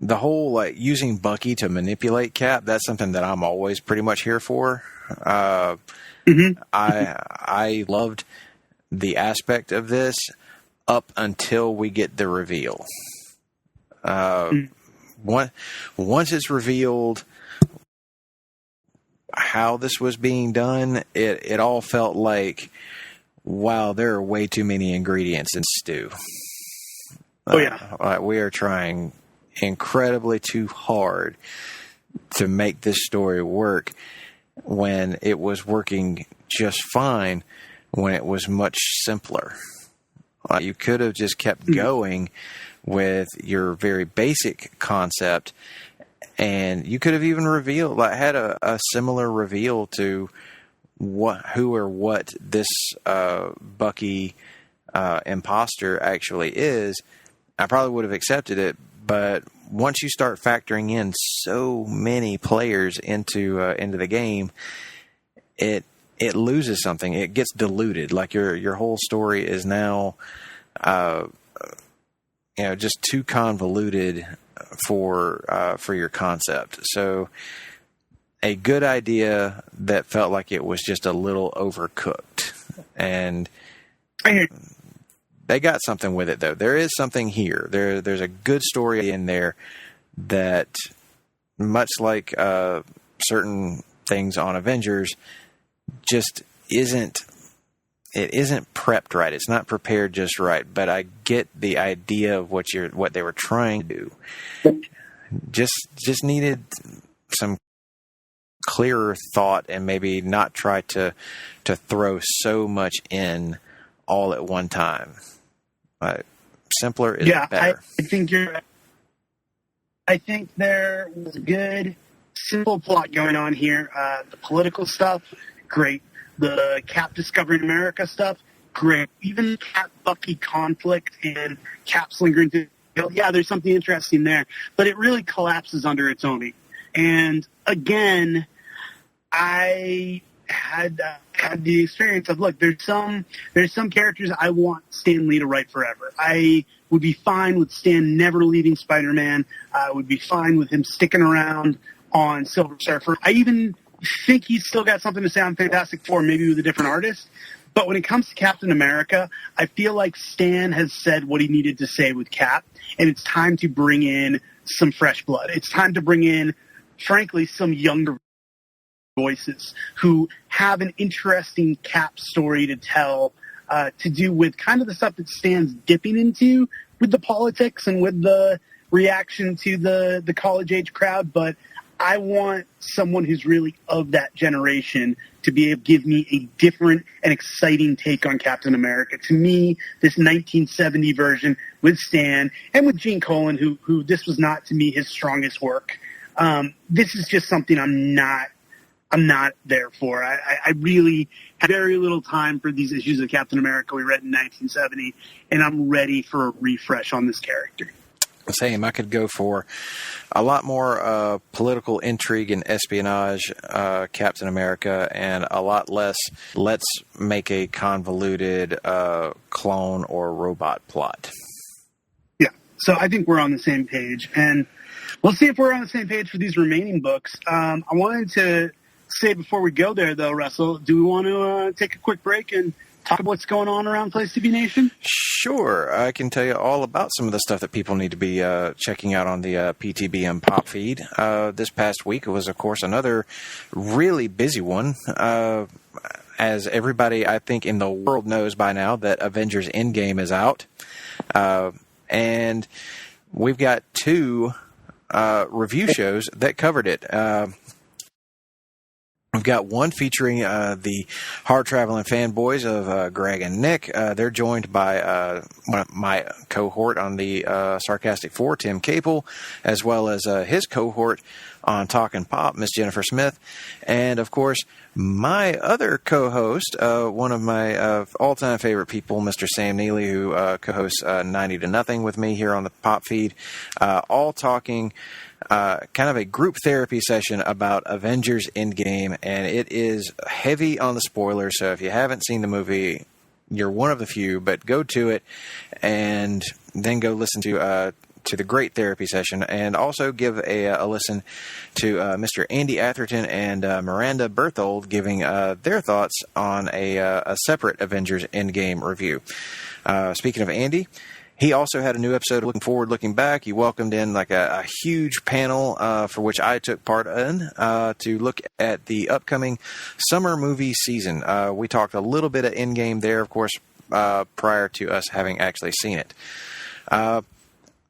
The whole using Bucky to manipulate Cap, that's something that I'm always pretty much here for. I loved the aspect of this up until we get the reveal. Once it's revealed how this was being done, it all felt like, wow, there are way too many ingredients in stew. We are trying incredibly too hard to make this story work when it was working just fine when it was much simpler. You could have just kept going with your very basic concept, and you could have even revealed, had a similar reveal to who or what this Bucky imposter actually is. I probably would have accepted it, but once you start factoring in so many players into the game, it loses something. It gets diluted. Like your whole story is now, just too convoluted for your concept. So a good idea that felt like it was just a little overcooked, and they got something with it though. There is something here. There's a good story in there that, much like certain things on Avengers, just isn't prepped right. It's not prepared just right. But I get the idea of what they were trying to do. Just needed some clearer thought, and maybe not try to throw so much in all at one time. Simpler is better. I think you're right. I think there was a good, simple plot going on here. The political stuff, great. The Cap discovering America stuff, great. Even Cap-Bucky conflict and Cap's lingering through. Yeah, there's something interesting there. But it really collapses under its own weight. And again, I had the experience of, look, there's some characters I want Stan Lee to write forever. I would be fine with Stan never leaving Spider-Man. I would be fine with him sticking around on Silver Surfer. I even think he's still got something to say on Fantastic Four, maybe with a different artist. But when it comes to Captain America, I feel like Stan has said what he needed to say with Cap, and it's time to bring in some fresh blood. It's time to bring in, frankly, some younger voices who have an interesting Cap story to tell, to do with kind of the stuff that Stan's dipping into with the politics and with the reaction to the college-age crowd. But I want someone who's really of that generation to be able to give me a different and exciting take on Captain America. To me, this 1970 version with Stan and with Gene Colan, who this was not, to me, his strongest work. This is just something I'm not there for. I really had very little time for these issues of Captain America we read in 1970, and I'm ready for a refresh on this character. Same. I could go for a lot more political intrigue and espionage, Captain America, and a lot less let's make a convoluted clone or robot plot. Yeah. So I think we're on the same page, and we'll see if we're on the same page for these remaining books. I wanted to say before we go there, though, Russell, do we want to take a quick break and talk about what's going on around Place to Be Nation? Sure. I can tell you all about some of the stuff that people need to be checking out on the PTBN Pop feed. This past week was, of course, another really busy one. As everybody, I think, in the world knows by now that Avengers Endgame is out. And we've got 2 review shows that covered it. We've got one featuring the hard-traveling fanboys of Greg and Nick. They're joined by my cohort on the Sarcastic Four, Tim Capel, as well as his cohort on Talkin' Pop, Miss Jennifer Smith. And, of course, my other co-host, one of my all-time favorite people, Mr. Sam Neely, who co-hosts 90 to Nothing with me here on the Pop feed, all talking kind of a group therapy session about Avengers Endgame, and it is heavy on the spoilers, so if you haven't seen the movie, you're one of the few, but go to it and then go listen to the great therapy session, and also give a listen to Mr. Andy Atherton and Miranda Berthold giving their thoughts on a separate Avengers Endgame review. Speaking of Andy, he also had a new episode, Looking Forward, Looking Back. He welcomed in like a huge panel for which I took part in to look at the upcoming summer movie season. We talked a little bit of Endgame there, of course, prior to us having actually seen it.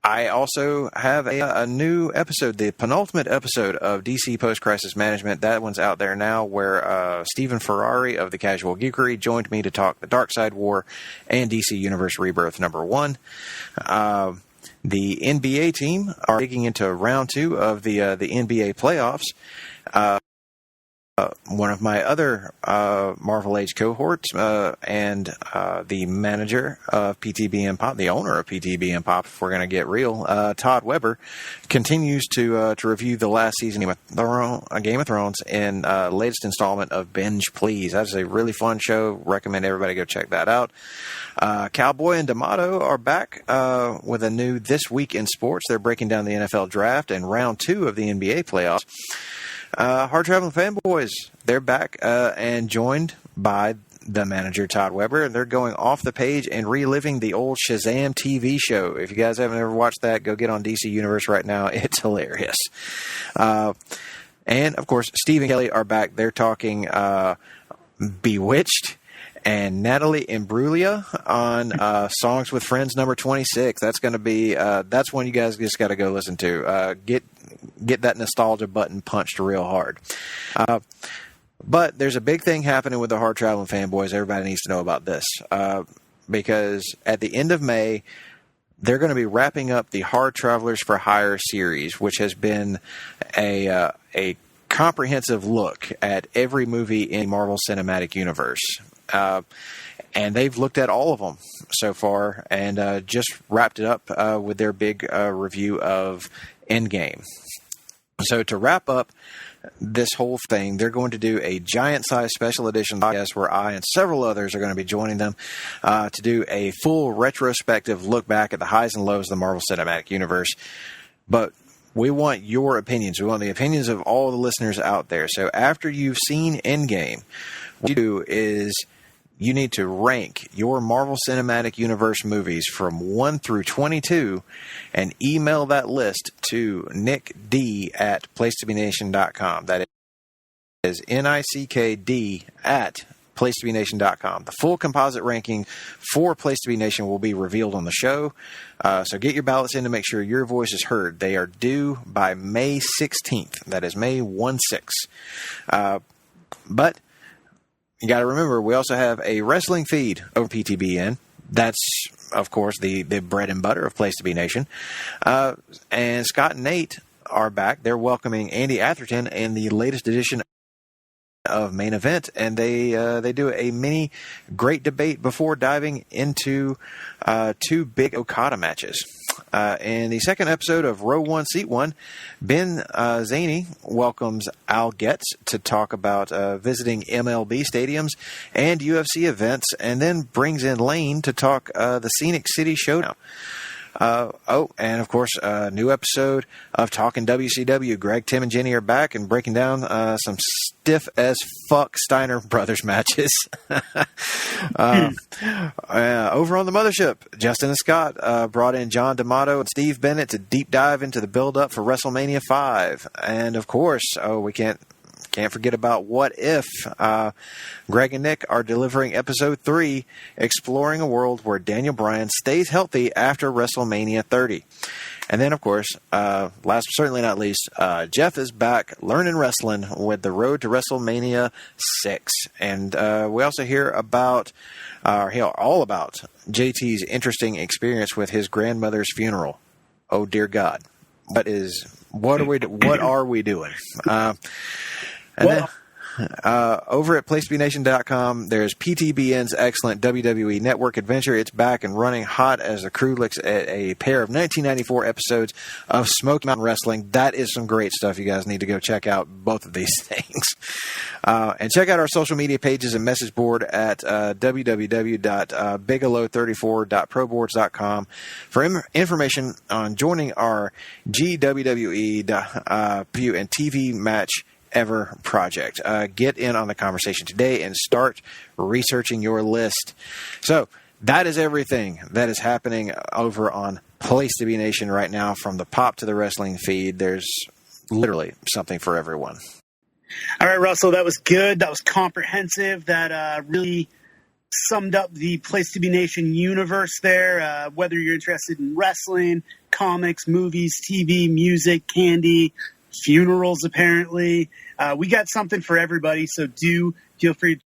I also have a new episode, the penultimate episode of DC Post-Crisis Management. That one's out there now, where Stephen Ferrari of the Casual Geekery joined me to talk the Dark Side War and DC Universe Rebirth #1. The NBA team are digging into round 2 of the NBA playoffs. One of my other Marvel Age cohorts and the manager of PTBN Pop, the owner of PTBN Pop, if we're going to get real, Todd Weber, continues to review the last season of Game of Thrones in latest installment of Binge Please. That's a really fun show. Recommend everybody go check that out. Cowboy and D'Amato are back with a new This Week in Sports. They're breaking down the NFL draft and round 2 of the NBA playoffs. Hard Traveling Fanboys, they're back and joined by the manager, Todd Weber, and they're going off the page and reliving the old Shazam TV show. If you guys haven't ever watched that, go get on DC Universe right now. It's hilarious. And, of course, Steve and Kelly are back. They're talking Bewitched and Natalie Imbruglia on Songs with Friends #26. That's going to be that's one you guys just got to go listen to. Get that nostalgia button punched real hard. But there's a big thing happening with the Hard Traveling Fanboys. Everybody needs to know about this because at the end of May, they're going to be wrapping up the Hard Travelers for Hire series, which has been a comprehensive look at every movie in the Marvel Cinematic Universe. And they've looked at all of them so far and just wrapped it up with their big review of Endgame. So to wrap up this whole thing, they're going to do a giant-sized special edition podcast where I and several others are going to be joining them to do a full retrospective look back at the highs and lows of the Marvel Cinematic Universe. But we want your opinions. We want the opinions of all the listeners out there. So after you've seen Endgame, what you do is you need to rank your Marvel Cinematic Universe movies from 1 through 22 and email that list to nickd@placetobenation.com. That is NICKD at placetobenation.com. The full composite ranking for Place to Be Nation will be revealed on the show. So get your ballots in to make sure your voice is heard. They are due by May 16th. That is May 1/6. But you got to remember, we also have a wrestling feed over PTBN. That's, of course, the bread and butter of Place to Be Nation. And Scott and Nate are back. They're welcoming Andy Atherton in the latest edition of Main Event, and they do a mini great debate before diving into 2 big Okada matches. In the second episode of Row 1, Seat 1, Ben Zaney welcomes Al Getz to talk about visiting MLB stadiums and UFC events, and then brings in Lane to talk the Scenic City Showdown. And of course, a new episode of Talking WCW. Greg, Tim, and Jenny are back and breaking down some stiff as fuck Steiner Brothers matches. Over on the Mothership, Justin and Scott brought in John D'Amato and Steve Bennett to deep dive into the build-up for WrestleMania 5. And of course, we can't forget about What If. Greg and Nick are delivering episode 3, exploring a world where Daniel Bryan stays healthy after WrestleMania 30. And then, of course, last but certainly not least, Jeff is back learning wrestling with the road to WrestleMania 6. And we also hear all about JT's interesting experience with his grandmother's funeral. Oh, dear God. What are we doing? And then over at PlaceToBeNation.com, there's PTBN's excellent WWE Network adventure. It's back and running hot as the crew looks at a pair of 1994 episodes of Smoky Mountain Wrestling. That is some great stuff. You guys need to go check out both of these things. And check out our social media pages and message board at www.bigelow34.proboards.com for information on joining our GWWE and TV match ever project. Get in on the conversation today and start researching your list. So that is everything that is happening over on Place to Be Nation right now, from the pop to the wrestling feed. There's literally something for everyone. All right, Russell, that was good. That was comprehensive. That really summed up the Place to Be Nation universe there. Whether you're interested in wrestling, comics, movies, TV, music, candy, funerals, apparently. We got something for everybody, so do feel free to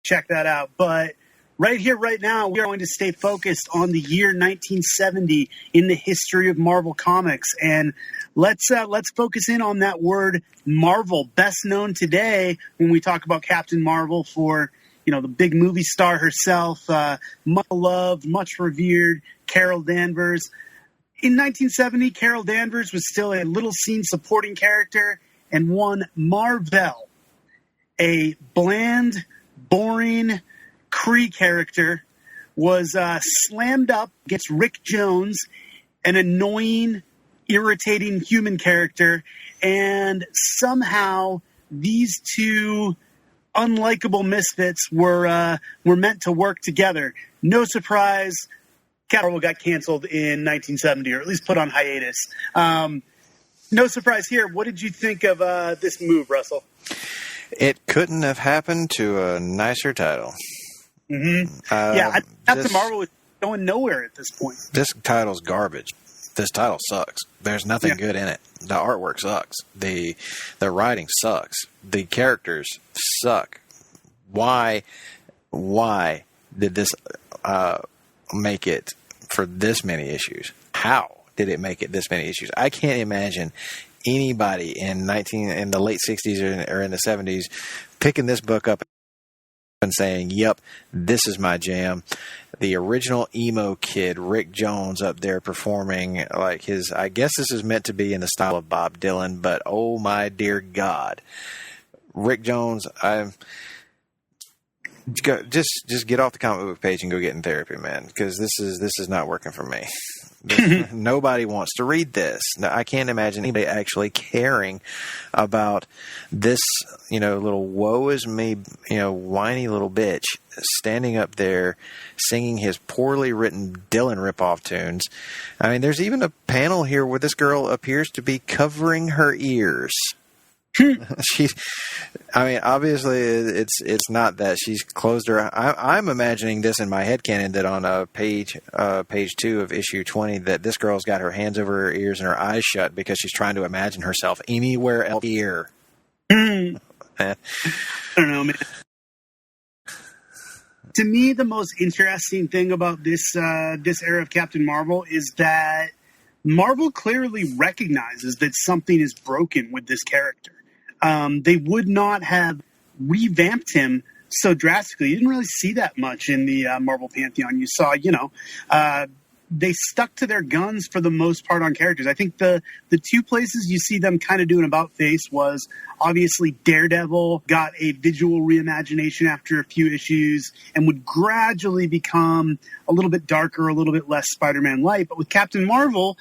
check that out. But right here, right now, we are going to stay focused on the year 1970 in the history of Marvel Comics. And let's focus in on that word Marvel, best known today when we talk about Captain Marvel for, the big movie star herself, much loved, much revered, Carol Danvers. In 1970, Carol Danvers was still a little-seen supporting character and won Mar-Vell, a bland, boring Kree character, was slammed up against Rick Jones, an annoying, irritating human character, and somehow these two unlikable misfits were meant to work together. No surprise, Capel got canceled in 1970, or at least put on hiatus. No surprise here. What did you think of this move, Russell? It couldn't have happened to a nicer title. Mm-hmm. Captain Marvel was going nowhere at this point. This title's garbage. This title sucks. There's nothing good in it. The artwork sucks. The writing sucks. The characters suck. Why did this make it for this many issues? How did it make it this many issues? I can't imagine anybody in the late 60s or in the 70s picking this book up and saying, yep, this is my jam. The original emo kid, Rick Jones, up there performing like his, I guess this is meant to be in the style of Bob Dylan, but oh my dear God. Rick Jones, just get off the comic book page and go get in therapy, man, because this is not working for me. Nobody wants to read this. Now, I can't imagine anybody actually caring about this, little woe is me, whiny little bitch standing up there singing his poorly written Dylan ripoff tunes. I mean, there's even a panel here where this girl appears to be covering her ears. Obviously it's not that she's closed her. I'm imagining this in my headcanon that on page 2 of issue 20 that this girl's got her hands over her ears and her eyes shut because she's trying to imagine herself anywhere else here. I don't know, man. To me, the most interesting thing about this era of Captain Marvel is that Marvel clearly recognizes that something is broken with this character. They would not have revamped him so drastically. You didn't really see that much in the Marvel Pantheon. You saw, they stuck to their guns for the most part on characters. I think the two places you see them kind of do an about-face was obviously Daredevil got a visual reimagination after a few issues and would gradually become a little bit darker, a little bit less Spider-Man light. But with Captain Marvel,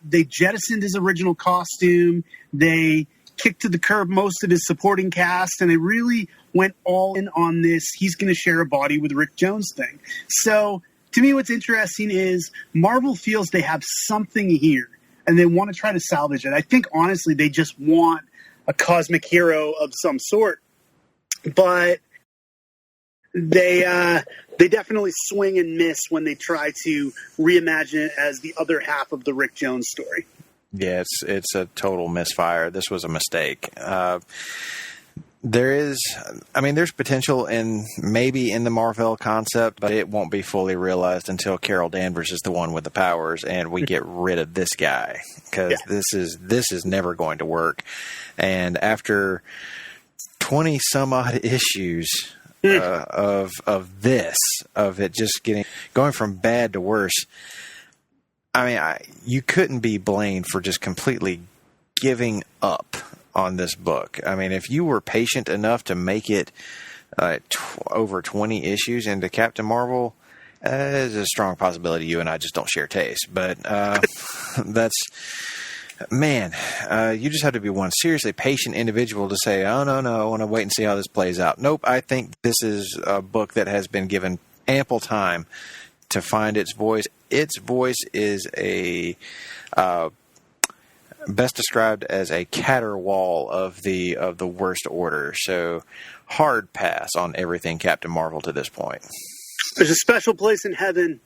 they jettisoned his original costume. They kicked to the curb most of his supporting cast, and they really went all in on this he's going to share a body with Rick Jones thing. So to me, what's interesting is Marvel feels they have something here, and they want to try to salvage it. I think, honestly, they just want a cosmic hero of some sort, but they definitely swing and miss when they try to reimagine it as the other half of the Rick Jones story. Yeah, it's a total misfire. This was a mistake. There's potential in the Mar-Vell concept, but it won't be fully realized until Carol Danvers is the one with the powers, and we get rid of this guy because this is never going to work. And after 20 some odd issues of it just going from bad to worse. You couldn't be blamed for just completely giving up on this book. If you were patient enough to make it over 20 issues into Captain Marvel, there's a strong possibility you and I just don't share taste. But you just have to be one seriously patient individual to say, oh, no, I want to wait and see how this plays out. Nope, I think this is a book that has been given ample time to find its voice. Its voice is best described as a caterwaul of the worst order. So hard pass on everything Captain Marvel to this point. There's a special place in heaven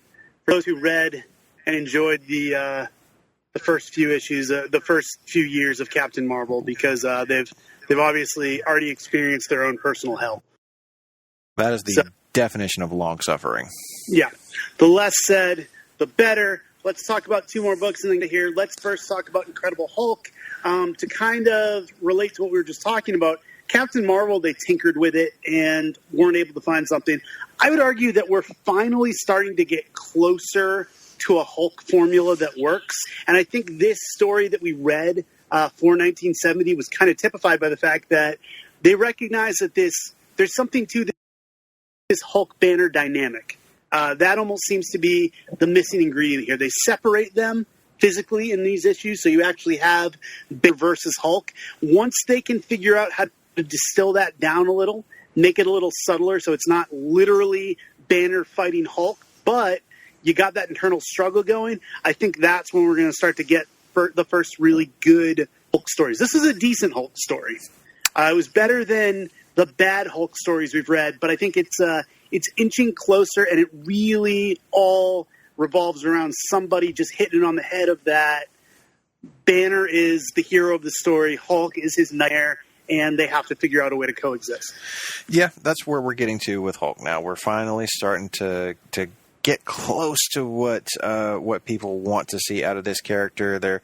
for those who read and enjoyed the first few issues, the first few years of Captain Marvel, because they've obviously already experienced their own personal hell. That is the definition of long suffering. Yeah. The less said, the better. Let's talk about two more books and then get here. Let's first talk about Incredible Hulk. To kind of relate to what we were just talking about, Captain Marvel, they tinkered with it and weren't able to find something. I would argue that we're finally starting to get closer to a Hulk formula that works. And I think this story that we read for 1970 was kind of typified by the fact that they recognize that there's something to this Hulk Banner dynamic. That almost seems to be the missing ingredient here. They separate them physically in these issues, so you actually have Banner versus Hulk. Once they can figure out how to distill that down a little, make it a little subtler so it's not literally Banner fighting Hulk, but you got that internal struggle going, I think that's when we're going to start to get the first really good Hulk stories. This is a decent Hulk story. It was better than the bad Hulk stories we've read, but I think it's inching closer, and it really all revolves around somebody just hitting it on the head of that. Banner is the hero of the story. Hulk is his nightmare, and they have to figure out a way to coexist. Yeah, that's where we're getting to with Hulk now. We're finally starting to get close to what people want to see out of this character.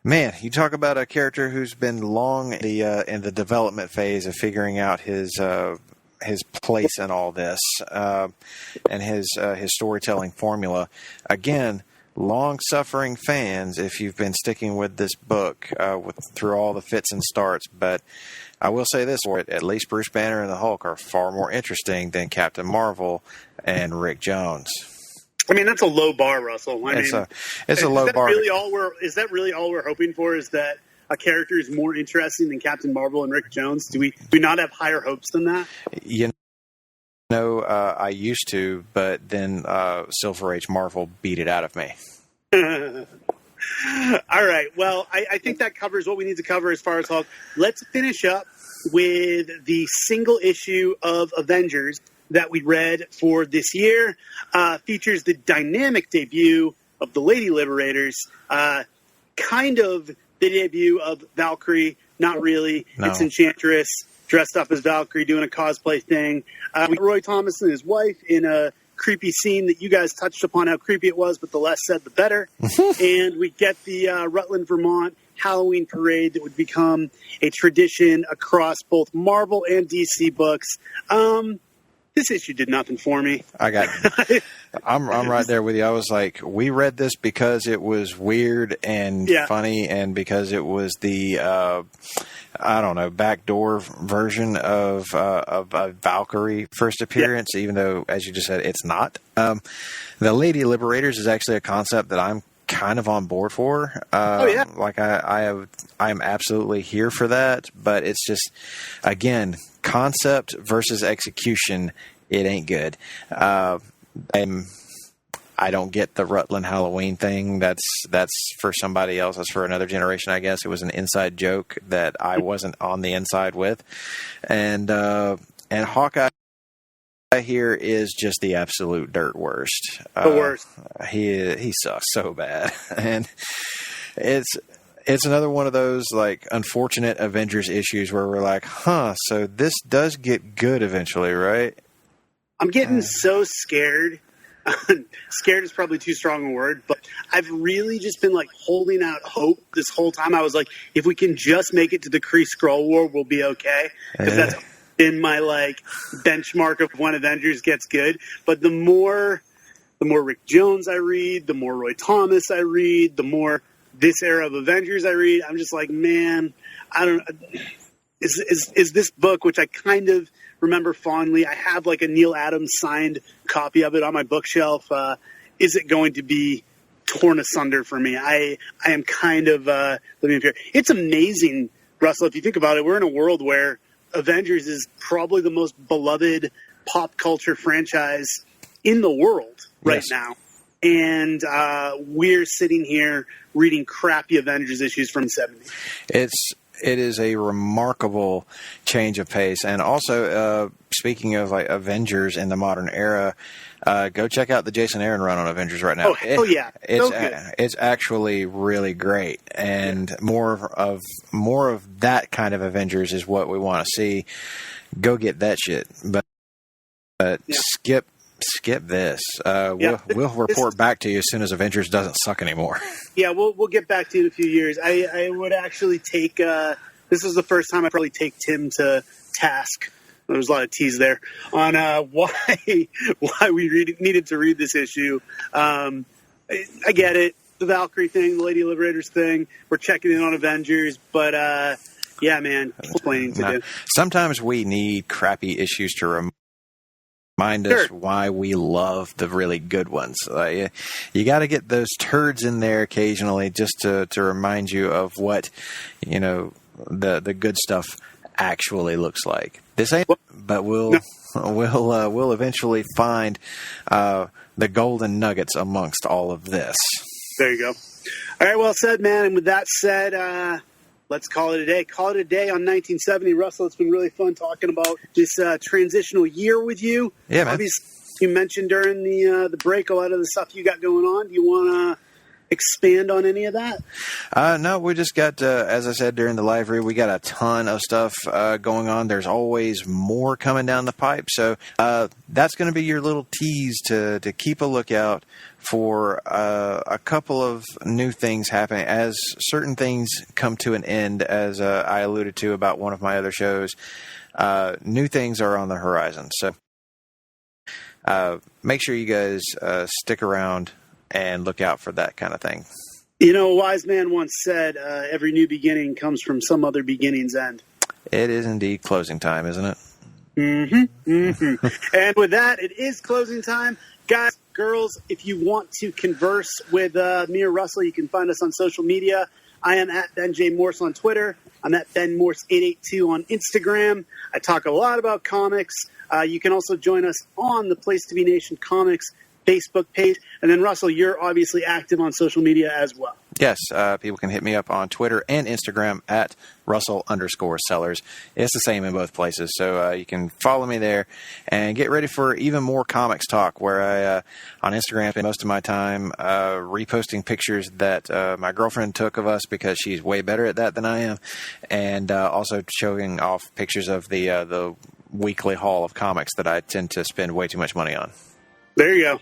Man, you talk about a character who's been long in the development phase of figuring out his place in all this, and his storytelling formula. Again, long-suffering fans, if you've been sticking with this book through all the fits and starts. But I will say this, at least Bruce Banner and the Hulk are far more interesting than Captain Marvel and Rick Jones. I mean, that's a low bar, Russell. It's a low bar. Is that really all we're hoping for? Is that a character is more interesting than Captain Marvel and Rick Jones? Do we not have higher hopes than that? I used to, but then Silver Age Marvel beat it out of me. All right. Well, I think that covers what we need to cover as far as Hulk. Let's finish up with the single issue of Avengers that we read for this year. Features the dynamic debut of the Lady Liberators. Kind of the debut of Valkyrie. Not really. No. It's Enchantress dressed up as Valkyrie doing a cosplay thing. Roy Thomas and his wife in a creepy scene that you guys touched upon how creepy it was, but the less said, the better. And we get the Rutland, Vermont Halloween parade that would become a tradition across both Marvel and DC books. This issue did nothing for me. I'm right there with you. I was like, we read this because it was weird and funny, and because it was the backdoor version of Valkyrie first appearance, even though, as you just said, it's not. The Lady Liberators is actually a concept that I'm kind of on board for. Like I am absolutely here for that, but it's just, again, concept versus execution. It ain't good. I don't get the Rutland Halloween thing. That's for somebody else. That's for another generation, I guess. It was an inside joke that I wasn't on the inside with. And Hawkeye here is just the absolute dirt worst. The worst. He sucks so bad. And it's another one of those like unfortunate Avengers issues where we're like, so this does get good eventually, right? I'm getting so scared. Scared is probably too strong a word, but I've really just been like holding out hope this whole time. I was like, if we can just make it to the Kree Skrull War, we'll be okay. Because that's been my like benchmark of when Avengers gets good. But the more Rick Jones I read, the more Roy Thomas I read, the more this era of Avengers I read, I'm just like, man, I don't. Is this book, which I kind of remember fondly, I have like a Neil Adams signed copy of it on my bookshelf. Is it going to be torn asunder for me? I am kind of living in fear. It's amazing, Russell, if you think about it. We're in a world where Avengers is probably the most beloved pop culture franchise in the world right now. And we're sitting here reading crappy Avengers issues from the 70s. It is a remarkable change of pace. And also, speaking of like Avengers in the modern era, go check out the Jason Aaron run on Avengers right now. Oh, hell yeah. It's actually really great. And more of that kind of Avengers is what we want to see. Go get that shit. But skip this. We'll report back to you as soon as Avengers doesn't suck anymore. Yeah, we'll get back to you in a few years. I would actually take this is the first time I probably take Tim to task. There was a lot of tease there on why we needed to read this issue. I get it, the Valkyrie thing, the Lady Liberators thing. We're checking in on Avengers, but yeah, man, explaining to do. Sometimes we need crappy issues to remind us why we love the really good ones. You got to get those turds in there occasionally just to remind you of what, the good stuff actually looks like. This ain't, but we'll eventually find the golden nuggets amongst all of this. There you go. All right, well said, man. And with that said, let's call it a day. Call it a day on 1970. Russell, it's been really fun talking about this transitional year with you. Yeah, man. Obviously, you mentioned during the break a lot of the stuff you got going on. Do you want to expand on any of that? No, we just got, as I said during the live read, we got a ton of stuff going on. There's always more coming down the pipe. So that's going to be your little tease to keep a lookout for a couple of new things happening as certain things come to an end, as I alluded to about one of my other shows. New things are on the horizon. So make sure you guys stick around and look out for that kind of thing. A wise man once said, every new beginning comes from some other beginning's end. It is indeed closing time, isn't it? Mm-hmm. Mm-hmm. And with that, it is closing time. Guys, girls, if you want to converse with me or Russell, you can find us on social media. I am at Ben J. Morse on Twitter. I'm at Ben Morse882 on Instagram. I talk a lot about comics. You can also join us on the Place to Be Nation Comics Facebook page. And then, Russell, you're obviously active on social media as well. Yes, people can hit me up on Twitter and Instagram at Russell_Sellers. It's the same in both places, so you can follow me there and get ready for even more comics talk, where I, on Instagram, spend most of my time reposting pictures that my girlfriend took of us, because she's way better at that than I am, and also showing off pictures of the weekly haul of comics that I tend to spend way too much money on. There you go.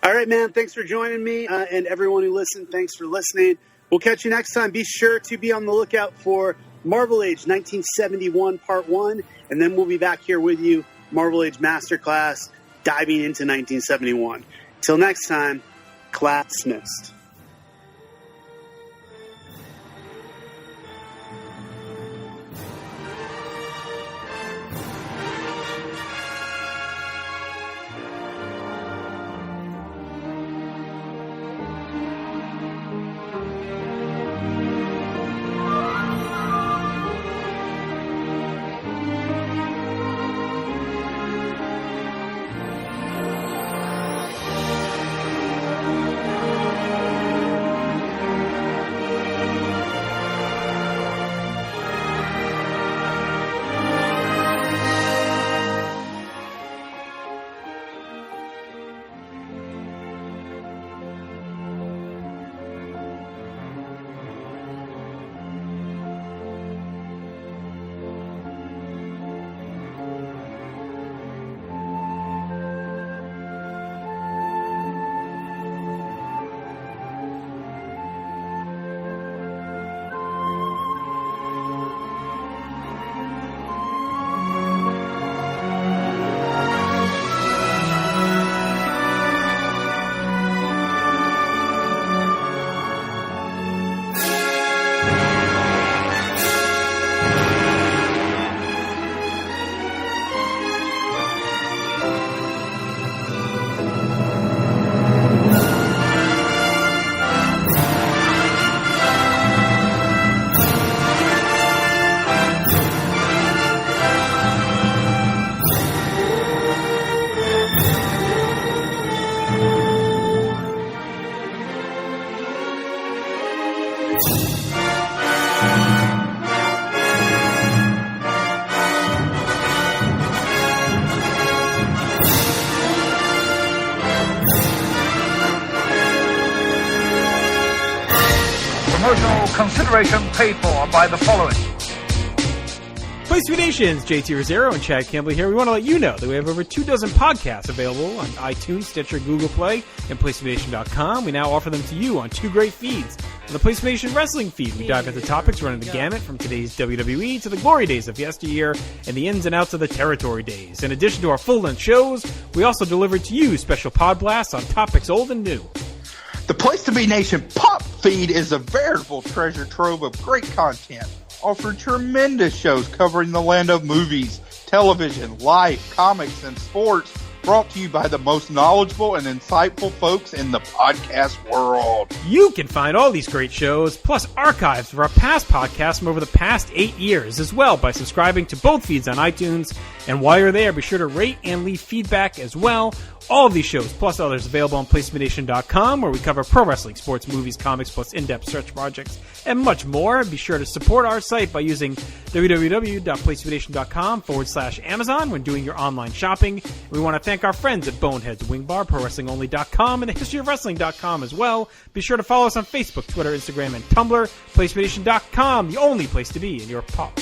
All right, man. Thanks for joining me. And everyone who listened, thanks for listening. We'll catch you next time. Be sure to be on the lookout for Marvel Age 1971 Part 1. And then we'll be back here with you, Marvel Age Masterclass, diving into 1971. Till next time, class dismissed. Consideration paid for by the following. Place to Be Nations, JT Rosero and Chad Campbell here. We want to let you know that we have over 24 podcasts available on iTunes, Stitcher, Google Play, and PlaceToBeNation.com. We now offer them to you on two great feeds. On the Place to Be Nation Wrestling feed, we dive into topics running the gamut from today's WWE to the glory days of yesteryear and the ins and outs of the territory days. In addition to our full-length shows, we also deliver to you special pod blasts on topics old and new. The Place to Be Nation Pop feed is a veritable treasure trove of great content, offering tremendous shows covering the land of movies, television, life, comics, and sports, brought to you by the most knowledgeable and insightful folks in the podcast world. You can find all these great shows, plus archives of our past podcasts from over the past 8 years as well, by subscribing to both feeds on iTunes. And while you're there, be sure to rate and leave feedback as well. All of these shows, plus others, available on PlaceToBeNation.com, where we cover pro wrestling, sports, movies, comics, plus in-depth search projects, and much more. Be sure to support our site by using www.PlaceToBeNation.com/Amazon when doing your online shopping. We want to thank our friends at Boneheads Wing Bar, ProWrestlingOnly.com, and TheHistoryOfWrestling.com as well. Be sure to follow us on Facebook, Twitter, Instagram, and Tumblr. PlaceToBeNation.com, the only place to be in your pop